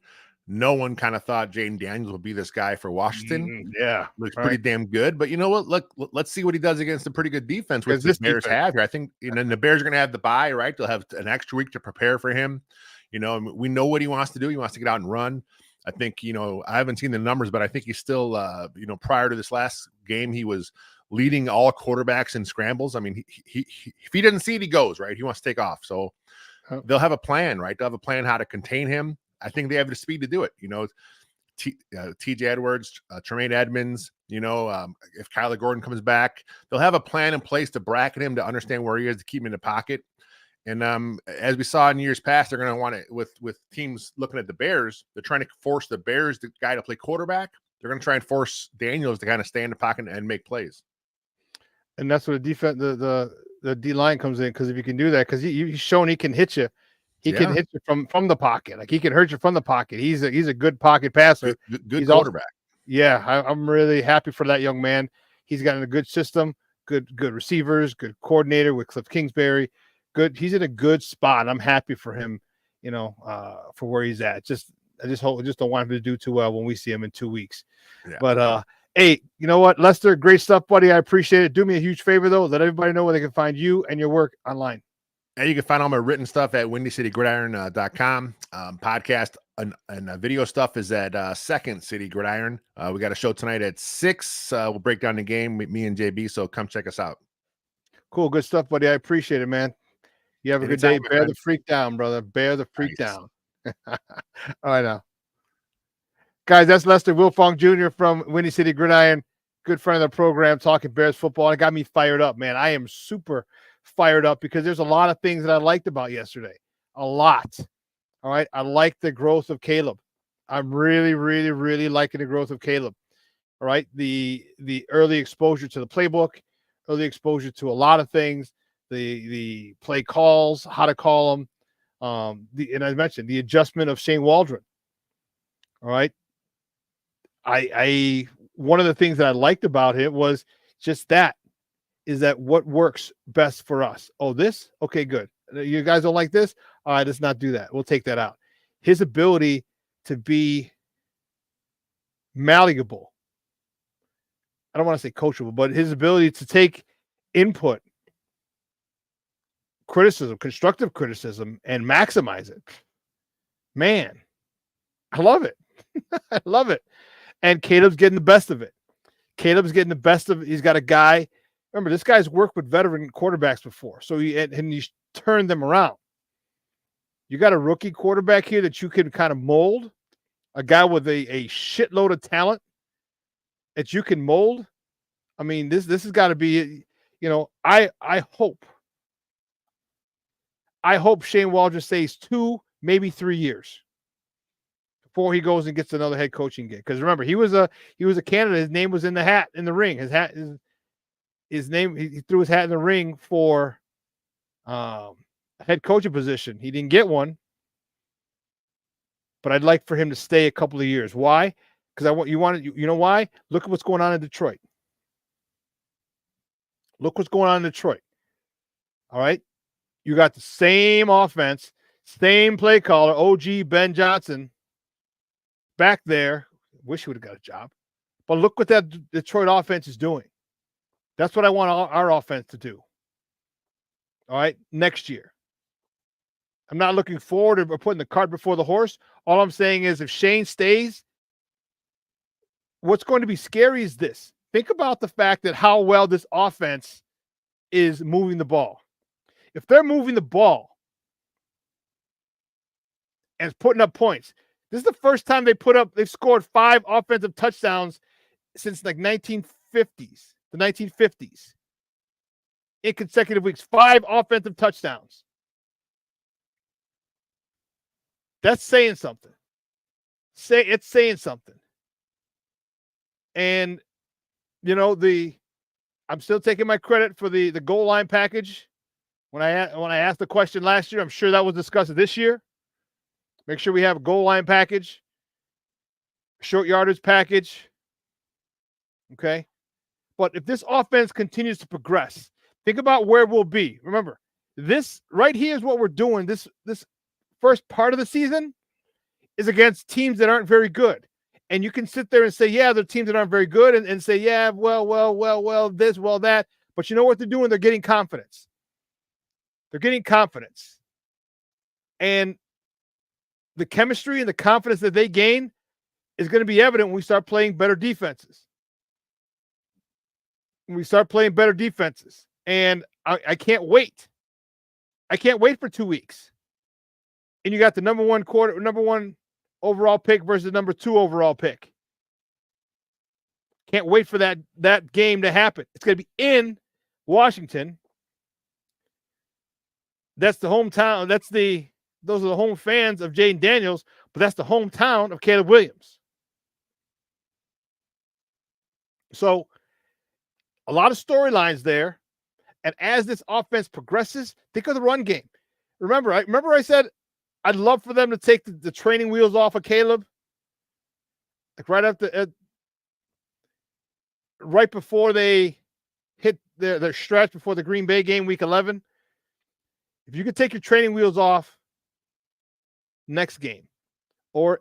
No one kind of thought Jaden Daniels would be this guy for Washington. Yeah. Looks pretty damn good. But you know what? Look, let's see what he does against a pretty good defense, which the Bears have here. I think the Bears are going to have the bye, right? They'll have an extra week to prepare for him. We know what he wants to do. He wants to get out and run. I think, I haven't seen the numbers, but I think he's still, prior to this last game, he was leading all quarterbacks in scrambles. I mean, he if he doesn't see it, he goes, right? He wants to take off. So they'll have a plan, right? They'll have a plan how to contain him. I think they have the speed to do it. TJ Edwards, Tremaine Edmonds, if Kyler Gordon comes back, they'll have a plan in place to bracket him, to understand where he is, to keep him in the pocket. And as we saw in years past, they're going to want to, with teams looking at the Bears, they're trying to force the Bears, the guy to play quarterback. They're going to try and force Daniels to kind of stay in the pocket and make plays. And that's where the defense, the D line comes in, because if you can do that, because he's shown he can hit you. He can hit you from the pocket. Like, he can hurt you from the pocket. He's a good pocket passer. Good quarterback. I'm really happy for that young man. He's got a good system, good receivers, good coordinator with Cliff Kingsbury. Good. He's in a good spot. I'm happy for him, for where he's at. I just don't want him to do too well when we see him in 2 weeks. Yeah. But hey, you know what, Lester, great stuff, buddy. I appreciate it. Do me a huge favor though. Let everybody know where they can find you and your work online. And you can find all my written stuff at windycitygridiron.com. Podcast and video stuff is at Second City Gridiron. We got a show tonight at 6. We'll break down the game with me and JB, so come check us out. Cool, good stuff, buddy. I appreciate it, man. You have a good day. Bear the freak down, brother. Bear the freak down. All right now. Guys, that's Lester Wilfong Jr. from Windy City Gridiron, good friend of the program, talking Bears football. It got me fired up, man. I am super fired up because there's a lot of things that I liked about yesterday. A lot. All right. I like the growth of Caleb. I'm really, really, really liking the growth of Caleb. All right. The early exposure to the playbook, early exposure to a lot of things, the play calls, how to call them. And I mentioned the adjustment of Shane Waldron. All right. I one of the things that I liked about it was just that is that what works best for us. Oh, this? Okay, good. You guys don't like this? All right, let's not do that. We'll take that out. His ability to be malleable. I don't want to say coachable, but his ability to take input, criticism, constructive criticism, and maximize it. Man, I love it. I love it. And Caleb's getting the best of it. Caleb's getting the best of it. He's got a guy. Remember, this guy's worked with veteran quarterbacks before. So he's turned them around. You got a rookie quarterback here that you can kind of mold. A guy with a shitload of talent that you can mold. I mean, this has got to be, I hope Shane Waldron stays 2, maybe 3 years before he goes and gets another head coaching gig. Because remember, he was a candidate. His name was in the ring. His name, he threw his hat in the ring for a head coaching position. He didn't get one, but I'd like for him to stay a couple of years. Why? Because you know why? Look at what's going on in Detroit. Look what's going on in Detroit. All right. You got the same offense, same play caller, OG Ben Johnson back there. Wish he would have got a job. But look what that Detroit offense is doing. That's what I want our offense to do. All right. Next year. I'm not looking forward or putting the cart before the horse. All I'm saying is if Shane stays, what's going to be scary is this. Think about the fact that how well this offense is moving the ball. If they're moving the ball and putting up points, this is the first time they've scored 5 offensive touchdowns since like 1950s, the 1950s. In consecutive weeks, 5 offensive touchdowns. That's saying something. It's saying something. And I'm still taking my credit for the goal line package. When I asked the question last year, I'm sure that was discussed this year. Make sure we have a goal line package, short yardage package. Okay. But if this offense continues to progress, think about where we'll be. Remember, this right here is what we're doing. This first part of the season is against teams that aren't very good. And you can sit there and say, yeah, they're teams that aren't very good and say, yeah, well, this, well, that. But you know what they're doing? They're getting confidence. They're getting confidence. And the chemistry and the confidence that they gain is going to be evident when we start playing better defenses. And I can't wait. I can't wait for 2 weeks. And you got the number one overall pick versus the number 2 overall pick. Can't wait for that game to happen. It's going to be in Washington. That's the hometown. Those are the home fans of Jaden Daniels, but that's the hometown of Caleb Williams. So a lot of storylines there. And as this offense progresses, think of the run game. Remember I said I'd love for them to take the training wheels off of Caleb. Like right before they hit their stretch before the Green Bay game, week 11. If you could take your training wheels off next game, and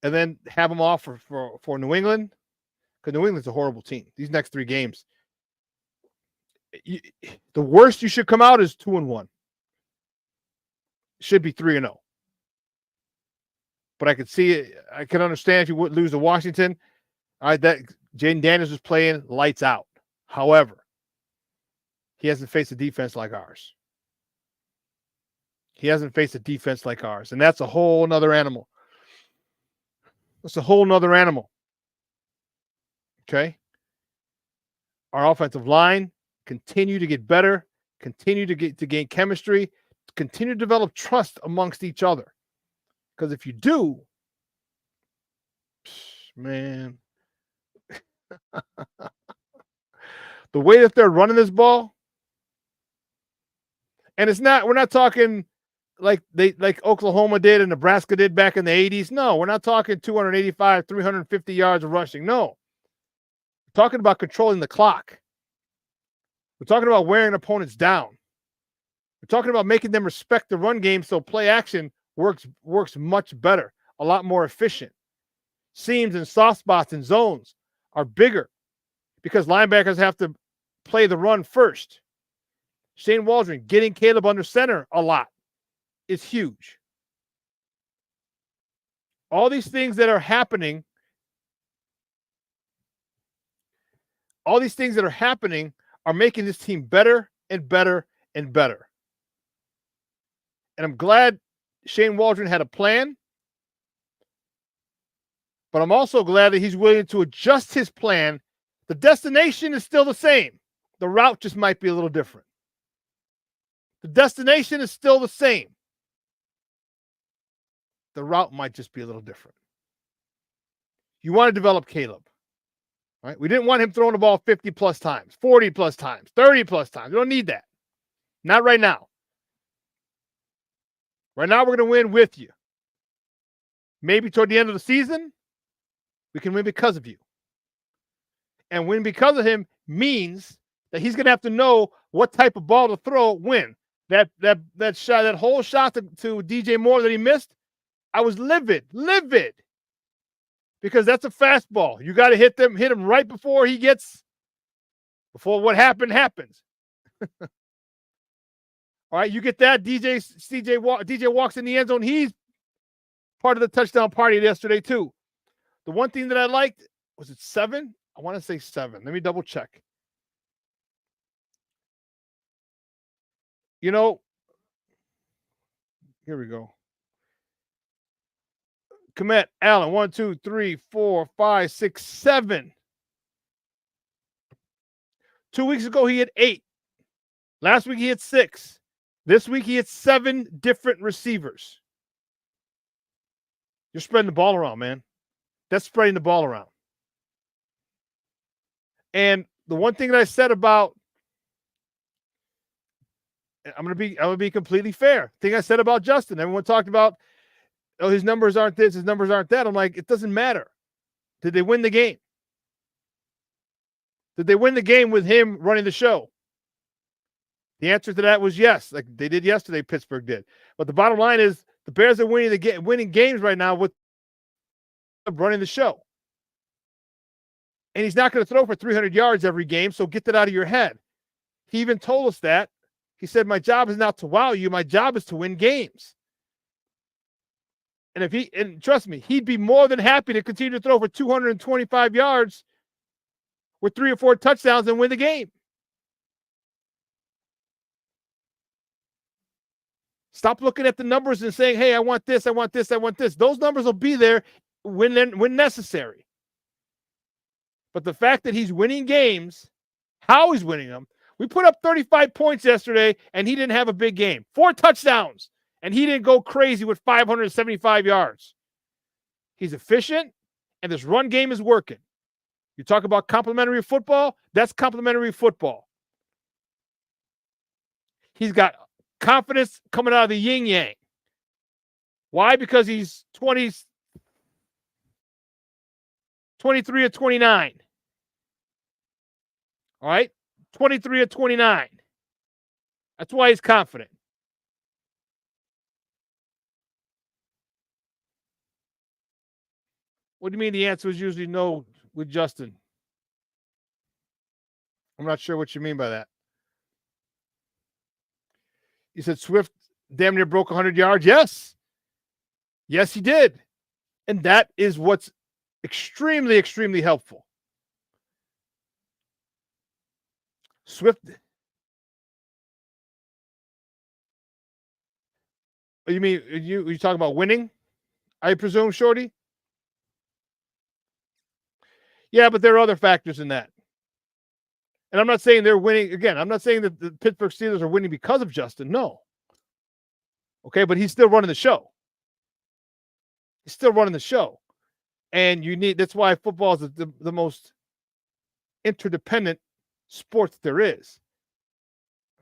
then have them off for New England, because New England's a horrible team. These next 3 games, the worst you should come out is 2-1. Should be 3-0. But I could see it. I can understand if you would lose to Washington. All right, that Jaden Daniels was playing lights out. However, he hasn't faced a defense like ours. And that's a whole nother animal. It's a whole nother animal. Okay? Our offensive line continue to get better, continue to gain chemistry, continue to develop trust amongst each other. Because if you do, man, the way that they're running this ball, and we're not talking like Oklahoma did and Nebraska did back in the 80s. No, we're not talking 285, 350 yards of rushing. No. We're talking about controlling the clock. We're talking about wearing opponents down. We're talking about making them respect the run game so play action works much better, a lot more efficient. Seams and soft spots and zones are bigger because linebackers have to play the run first. Shane Waldron getting Caleb under center a lot is huge. All these things that are happening, are making this team better and better and better. And I'm glad Shane Waldron had a plan, but I'm also glad that he's willing to adjust his plan. The destination is still the same. The route just might be a little different. The destination is still the same. The route might just be a little different. You want to develop Caleb, right? We didn't want him throwing the ball 50 plus times, 40 plus times, 30 plus times. We don't need that. Not right now. Right now, we're going to win with you. Maybe toward the end of the season, we can win because of you. And win because of him means that he's going to have to know what type of ball to throw when. That shot, that whole shot to DJ Moore that he missed, I was livid. Because that's a fastball. You got to hit him right before what happened happens. All right, you get that. DJ walks in the end zone. He's part of the touchdown party yesterday, too. The one thing that I liked, was it 7? I want to say 7. Let me double check. You know, here we go. Komet, Allen, 1, 2, 3, 4, 5, 6, 7. 2 weeks ago, he had 8. Last week, he had 6. This week, he had 7 different receivers. You're spreading the ball around, man. That's spreading the ball around. And the one thing that I said about, I'm gonna be completely fair. Thing I said about Justin, everyone talked about, oh, his numbers aren't this, his numbers aren't that. I'm like, it doesn't matter. Did they win the game? Did they win the game with him running the show? The answer to that was yes, like they did yesterday, Pittsburgh did. But the bottom line is the Bears are winning games right now with running the show. And he's not going to throw for 300 yards every game, so get that out of your head. He even told us that. He said, my job is not to wow you. My job is to win games. And trust me, he'd be more than happy to continue to throw for 225 yards with 3 or 4 touchdowns and win the game. Stop looking at the numbers and saying, hey, I want this, I want this, I want this. Those numbers will be there when necessary. But the fact that he's winning games, how he's winning them, we put up 35 points yesterday, and he didn't have a big game. 4 touchdowns, and he didn't go crazy with 575 yards. He's efficient, and this run game is working. You talk about complementary football, that's complementary football. He's got confidence coming out of the yin-yang. Why? Because he's 23 or 29. All right? 23 or 29. That's why he's confident. What do you mean the answer is usually no with Justin? I'm not sure what you mean by that. You said Swift damn near broke 100 yards? Yes. Yes, he did. And that is what's extremely, extremely helpful. Swift. You mean you talking about winning? I presume, Shorty? Yeah, but there are other factors in that. And I'm not saying they're winning. Again, I'm not saying that the Pittsburgh Steelers are winning because of Justin. No. Okay, but he's still running the show. He's still running the show. And that's why football is the most interdependent sport that there is.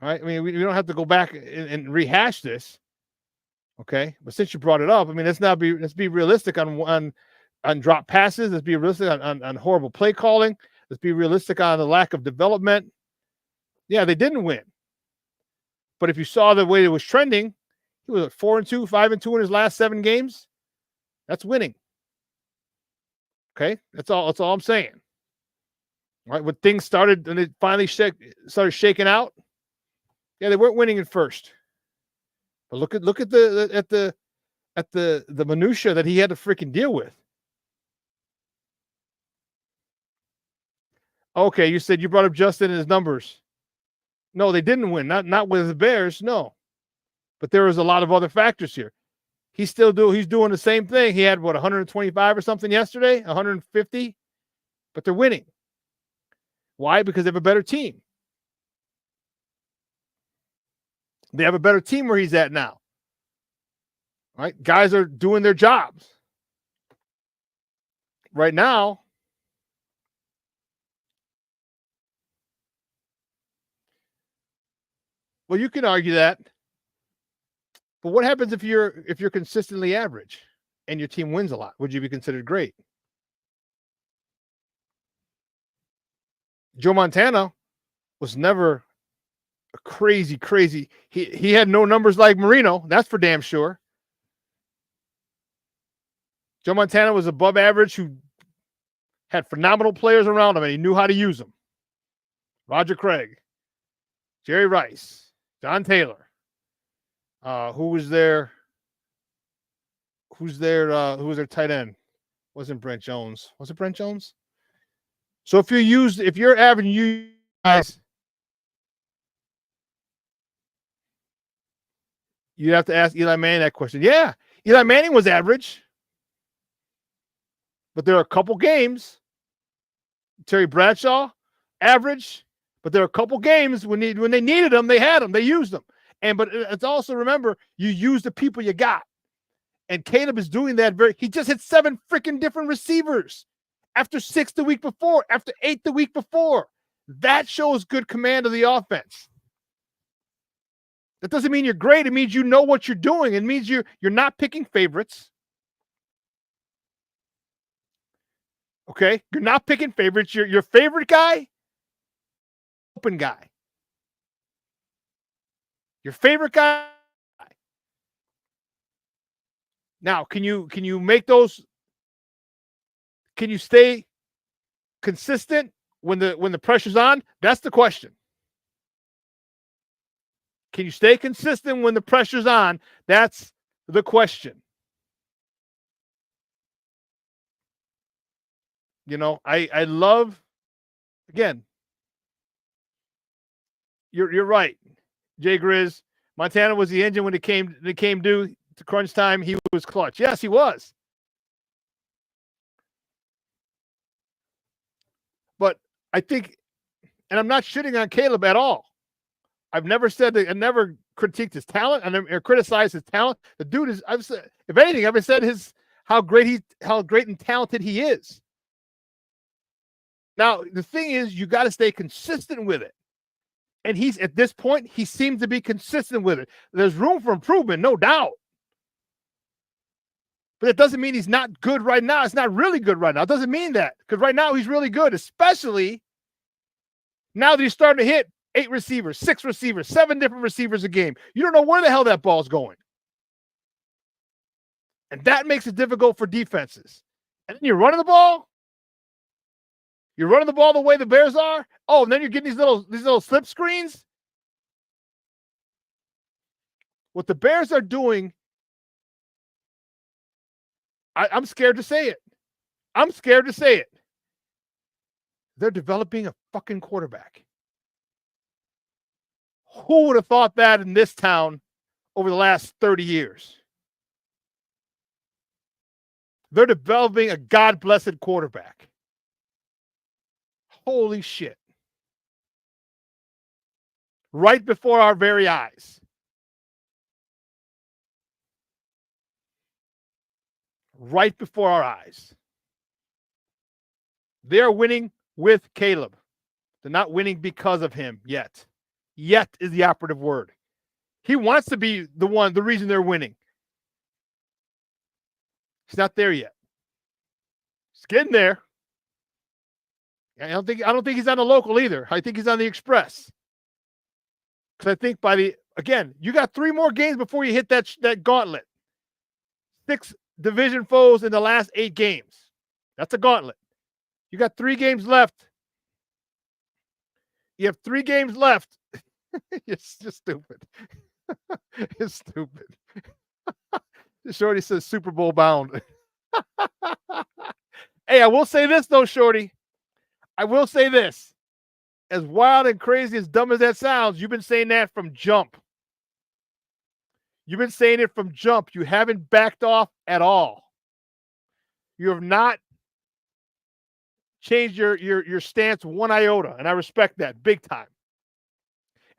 All right? I mean, we don't have to go back and rehash this. Okay? But since you brought it up, I mean, let's be realistic on drop passes. Let's be realistic on horrible play calling. Let's be realistic on the lack of development. Yeah, they didn't win. But if you saw the way it was trending, he was at 4-2, 5-2 in his last 7 games. That's winning. Okay? That's all I'm saying. All right, when things started and it finally started shaking out, yeah, they weren't winning at first. But look at the minutia that he had to freaking deal with. Okay, you said you brought up Justin and his numbers. No, they didn't win. Not with the Bears, no. But there was a lot of other factors here. He's doing the same thing. He had 125 or something yesterday, 150, but they're winning. Why? Because they have a better team. They have a better team where he's at now. All right? Guys are doing their jobs. Right now, well, you can argue that. But what happens if you're consistently average and your team wins a lot? Would you be considered great? Joe Montana was never a crazy. He had no numbers like Marino. That's for damn sure. Joe Montana was above average, who had phenomenal players around him, and he knew how to use them. Roger Craig, Jerry Rice, John Taylor. Who was there? Who was their tight end? Wasn't Brent Jones? Was it Brent Jones? So if you're average, you guys, you'd have to ask Eli Manning that question. Yeah, Eli Manning was average, but there are a couple games. Terry Bradshaw, average, but there are a couple games when they needed them, they had them, they used them. But it's also, remember, you use the people you got. And Caleb is doing that he just hit 7 freaking different receivers after 6 the week before, after 8 the week before. That shows good command of the offense. That doesn't mean you're great. It means you know what you're doing. It means you're not picking favorites. Okay? You're not picking favorites. Your favorite guy, open guy. Your favorite guy. Now, can you make those? Can you stay consistent when the pressure's on? That's the question. Can you stay consistent when the pressure's on? That's the question. You know, I love, again, you're right, Jay Grizz. Montana was the engine when it came due to crunch time. He was clutch. Yes, he was. But I think, and I'm not shitting on Caleb at all. I've never said that. I never critiqued his talent. I never criticized his talent. The dude is, I've said, if anything, I've said how great and talented he is. Now, the thing is, you got to stay consistent with it. And at this point, he seems to be consistent with it. There's room for improvement, no doubt. But it doesn't mean he's not good right now. It's not really good right now. It doesn't mean that. Because right now he's really good, especially now that he's starting to hit 8 receivers, 6 receivers, 7 different receivers a game. You don't know where the hell that ball's going. And that makes it difficult for defenses. And then you're running the ball. You're running the ball the way the Bears are. Oh, and then you're getting these little slip screens. What the Bears are doing, I'm scared to say it. I'm scared to say it. They're developing a fucking quarterback. Who would have thought that in this town over the last 30 years? They're developing a God-blessed quarterback. Holy shit. Right before our very eyes. Right before our eyes. They're winning with Caleb. They're not winning because of him yet. Yet is the operative word. He wants to be the reason they're winning. He's not there yet. He's getting there. I don't think he's on the local either. I think he's on the express. Because I think you got 3 more games before you hit that gauntlet. 6 division foes in the last 8 games. That's a gauntlet. You got 3 games left. You have 3 games left. You're just stupid. You're stupid. Shorty says Super Bowl bound. Hey, I will say this though, Shorty. I will say this. As wild and crazy, as dumb as that sounds, you've been saying that from jump. You've been saying it from jump. You haven't backed off at all. You have not changed your stance one iota, and I respect that big time.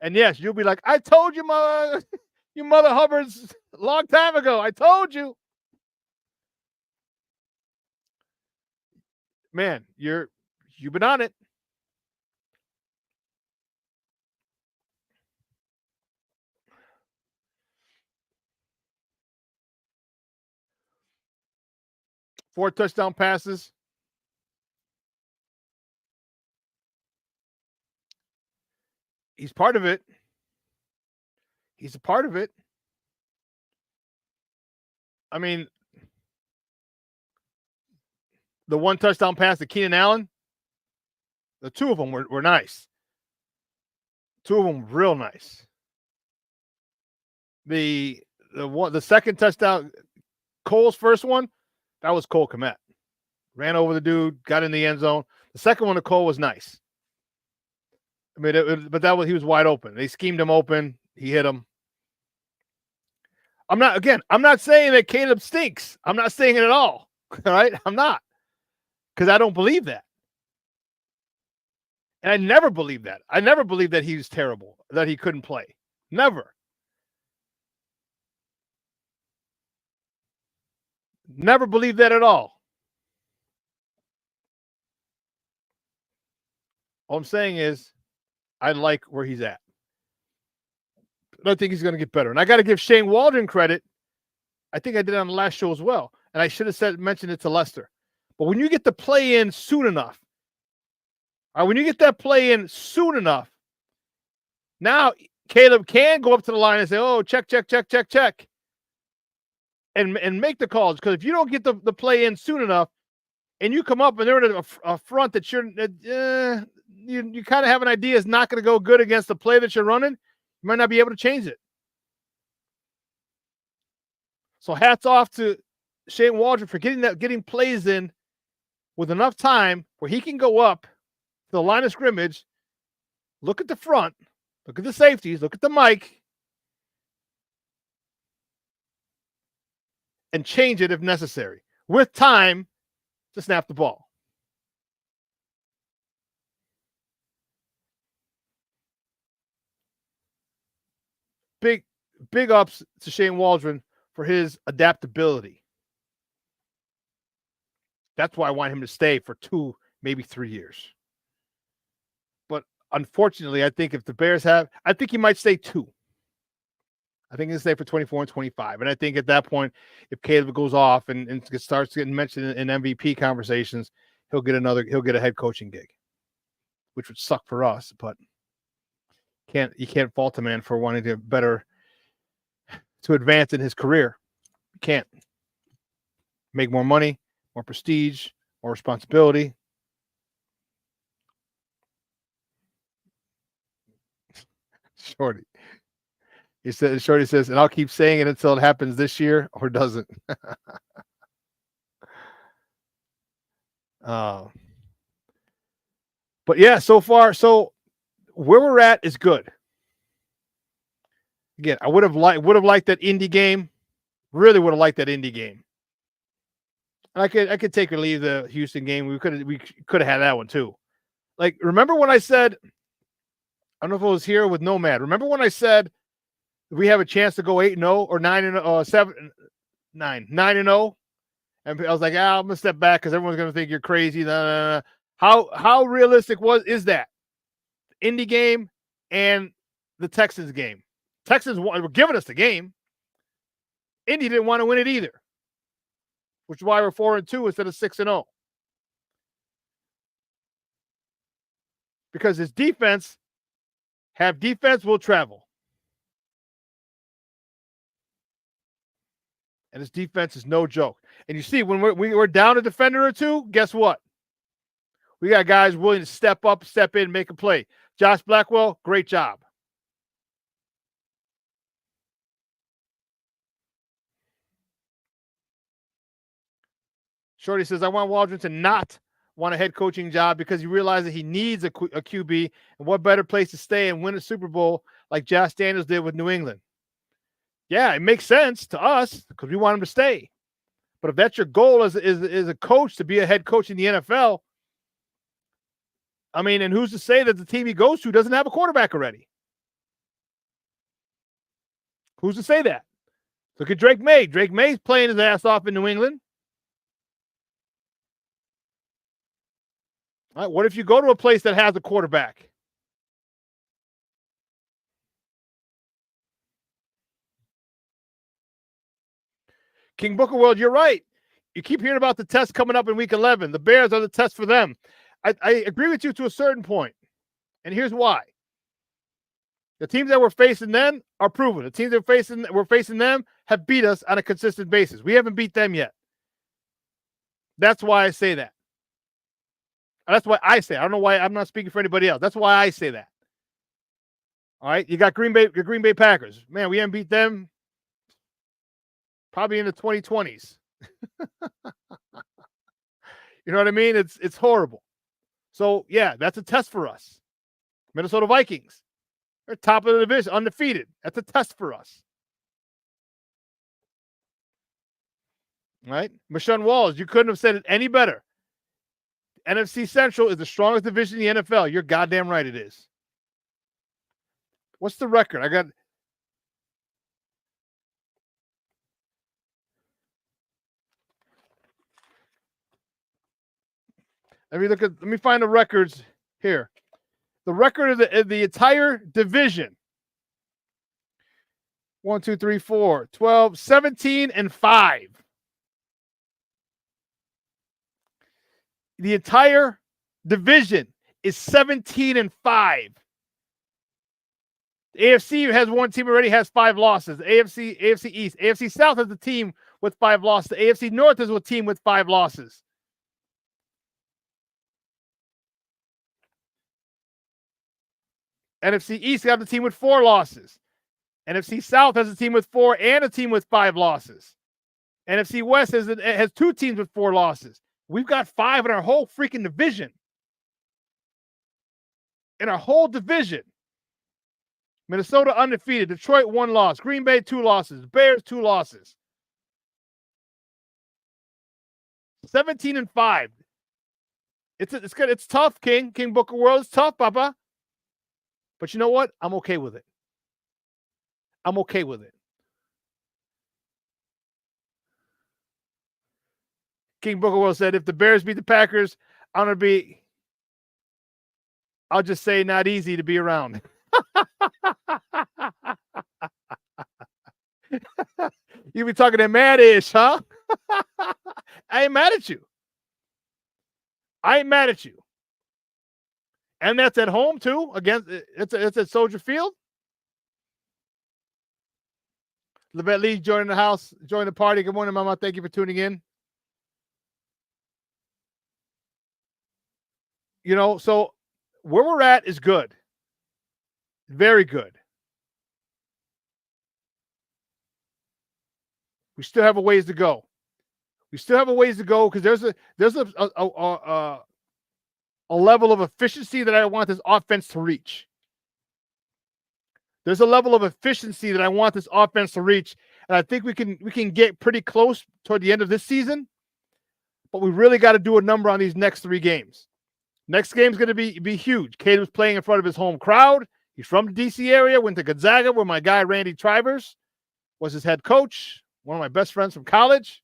And yes, you'll be like, I told you, you mother Hubbards, a long time ago. I told you. Man, you've been on it. Four touchdown passes. He's part of it. He's a part of it. I mean, the 1 touchdown pass to Keenan Allen, the 2 of them were nice. 2 of them real nice. The second touchdown, Cole's first one, that was Cole Kmet. Ran over the dude, got in the end zone. The second one to Cole was nice. I mean, he was wide open. They schemed him open. He hit him. I'm not saying that Caleb stinks. I'm not saying it at all. All right? I'm not. Because I don't believe that. And I never believed that. I never believed that he was terrible, that he couldn't play. Never. Never believed that at all. All I'm saying is I like where he's at. I think he's going to get better. And I got to give Shane Waldron credit. I think I did it on the last show as well. And I should have mentioned it to Lester. But when you get the play in soon enough, when you get that play in soon enough, now Caleb can go up to the line and say, oh, check. And make the calls. Because if you don't get the play in soon enough and you come up and they're in a front that you kind of have an idea is not going to go good against the play that you're running, you might not be able to change it. So hats off to Shane Waldron for getting plays in with enough time where he can go up to the line of scrimmage, look at the front, look at the safeties, look at the mic, and change it if necessary, with time to snap the ball. Big ups to Shane Waldron for his adaptability. That's why I want him to stay for 2, maybe 3 years. But unfortunately, I think if the Bears I think he might stay 2. I think he'll stay for 24 and 25. And I think at that point, if Caleb goes off and starts getting mentioned in MVP conversations, he'll get a head coaching gig, which would suck for us, but you can't fault a man for wanting to advance in his career. You can't. Make more money, more prestige, more responsibility. Shorty says, and I'll keep saying it until it happens this year or doesn't. But yeah, so far, where we're at is good. Again, I would have liked that Indy game. Really would have liked that Indy game. I could take or leave the Houston game. We could have had that one too. like, remember when I said, I don't know if it was here with Nomad. Remember when I said we have a chance to go 8-0 or 9-0? And I was like, I'm gonna step back because everyone's gonna think you're crazy. Nah. How realistic is that? Indy game and the Texans game. Texans were giving us the game. Indy didn't want to win it either, which is why we're 4-2 instead of 6-0. Because his defense will travel. And his defense is no joke. And you see, when we're down a defender or two, guess what? We got guys willing to step up, step in, make a play. Josh Blackwell, great job. Shorty says, I want Waldron to not want a head coaching job because he realizes that he needs a QB, and what better place to stay and win a Super Bowl like Josh Daniels did with New England. Yeah, it makes sense to us because we want him to stay. But if that's your goal as a coach, to be a head coach in the NFL, I mean, and who's to say that the team he goes to doesn't have a quarterback already? Who's to say that? Look at Drake May. Drake May's playing his ass off in New England. All right, what if you go to a place that has a quarterback? King Booker World, you're right. You keep hearing about the test coming up in week 11. The Bears are the test for them. I agree with you to a certain point, and here's why. The teams that we're facing then are proven. The teams that we're facing them have beat us on a consistent basis. We haven't beat them yet. That's why I say that. That's why I say it. I don't know why. I'm not speaking for anybody else. That's why I say that. All right, you got Green Bay Packers. Man, we haven't beat them probably in the 2020s. You know what I mean? It's horrible. So, yeah, that's a test for us. Minnesota Vikings. They're top of the division, undefeated. That's a test for us. All right? Marshawn Walls, you couldn't have said it any better. NFC Central is the strongest division in the NFL. You're goddamn right it is. What's the record? Let me find the records here. The record of the entire division. 1, 2, 3, 4, 12, 17-5. The entire division is 17-5. The AFC has one team already, has 5 losses. The AFC East. AFC South has a team with 5 losses. The AFC North has a team with 5 losses. NFC East got a team with 4 losses. NFC South has a team with 4 and a team with 5 losses. NFC West has 2 teams with 4 losses. We've got 5 in our whole freaking division. In our whole division. Minnesota undefeated. Detroit 1 loss. Green Bay 2 losses. Bears 2 losses. 17-5. It's good. It's tough, King Booker World. It's tough, Papa. But you know what? I'm okay with it. I'm okay with it. King Booker World said, if the Bears beat the Packers, I'll just say not easy to be around. You be talking that mad-ish, huh? I ain't mad at you. And that's at home too. It's at Soldier Field. Levette Lee joining the house, joining the party. Good morning, Mama. Thank you for tuning in. You know, so where we're at is good. Very good. We still have a ways to go. Because there's a level of efficiency that I want this offense to reach. And I think we can get pretty close toward the end of this season. But we really got to do a number on these next 3 games. Next game's going to be huge. Caleb's playing in front of his home crowd. He's from the D.C. area, went to Gonzaga, where my guy Randy Trivers was his head coach, one of my best friends from college.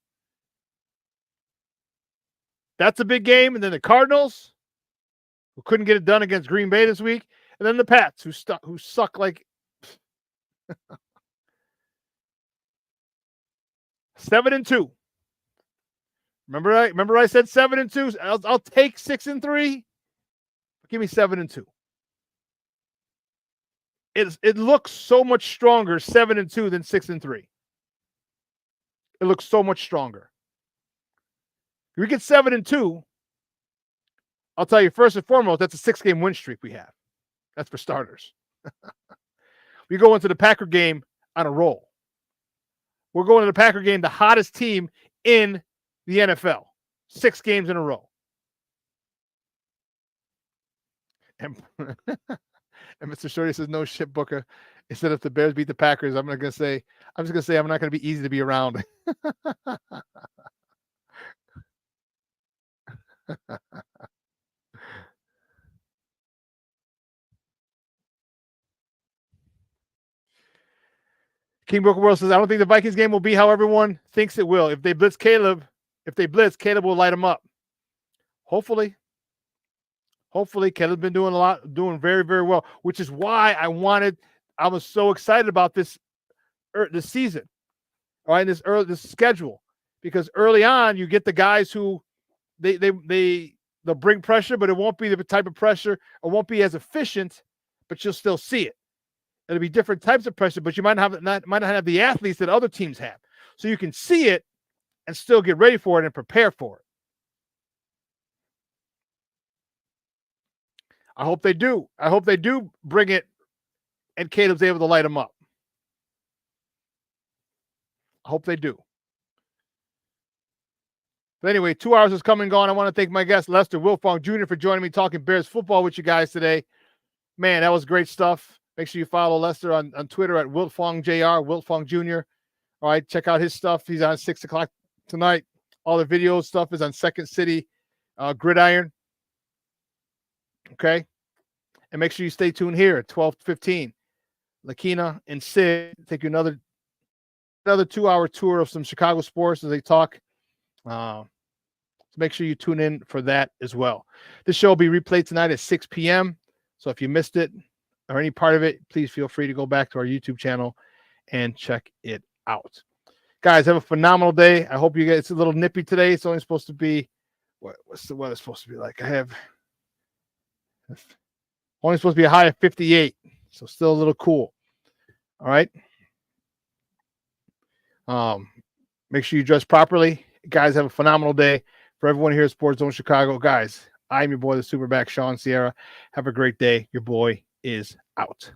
That's a big game. And then the Cardinals, who couldn't get it done against Green Bay this week. And then the Pats, who suck like 7-2. Remember I said 7-2. I'll take 6-3. Give me 7-2. It looks so much stronger 7-2 than 6-3. It looks so much stronger. If we get 7-2, I'll tell you first and foremost, that's a 6-game win streak we have. That's for starters. We go into the Packer game on a roll. We're going to the Packer game, the hottest team in the NFL. 6 games in a row. And Mr. Shorty says, no shit, Booker. Instead if the Bears beat the Packers, I'm just going to say I'm not going to be easy to be around. King Booker World says, I don't think the Vikings game will be how everyone thinks it will. If they blitz, Caleb will light them up. Hopefully, Caleb's been doing very, very well, which is why I was so excited about this season, all right, this schedule, because early on you get the guys who they'll bring pressure, but it won't be the type of pressure, it won't be as efficient, but you'll still see it. It'll be different types of pressure, but you might not have the athletes that other teams have, so you can see it and still get ready for it and prepare for it. I hope they do. I hope they do bring it and Caleb's able to light them up. I hope they do. But anyway, 2 hours is come and gone. I want to thank my guest, Lester Wilfong Jr., for joining me talking Bears football with you guys today. Man, that was great stuff. Make sure you follow Lester on Twitter at WiltfongJR, Wiltfong Jr. All right, check out his stuff. He's on 6 o'clock tonight. All the video stuff is on Second City Gridiron. Okay? And make sure you stay tuned here at 12:15. Lakina and Sid take you another 2-hour tour of some Chicago sports as they talk. So make sure you tune in for that as well. This show will be replayed tonight at 6 p.m. So if you missed it or any part of it, please feel free to go back to our YouTube channel and check it out. Guys, have a phenomenal day. I hope you guys, it's a little nippy today. It's only supposed to be, what's the weather supposed to be like? Only supposed to be a high of 58. So still a little cool. All right. Make sure you dress properly. Guys, have a phenomenal day. For everyone here at Sports Zone Chicago, guys, I'm your boy, the SuperBack, Shawn Sierra. Have a great day. Your boy is out.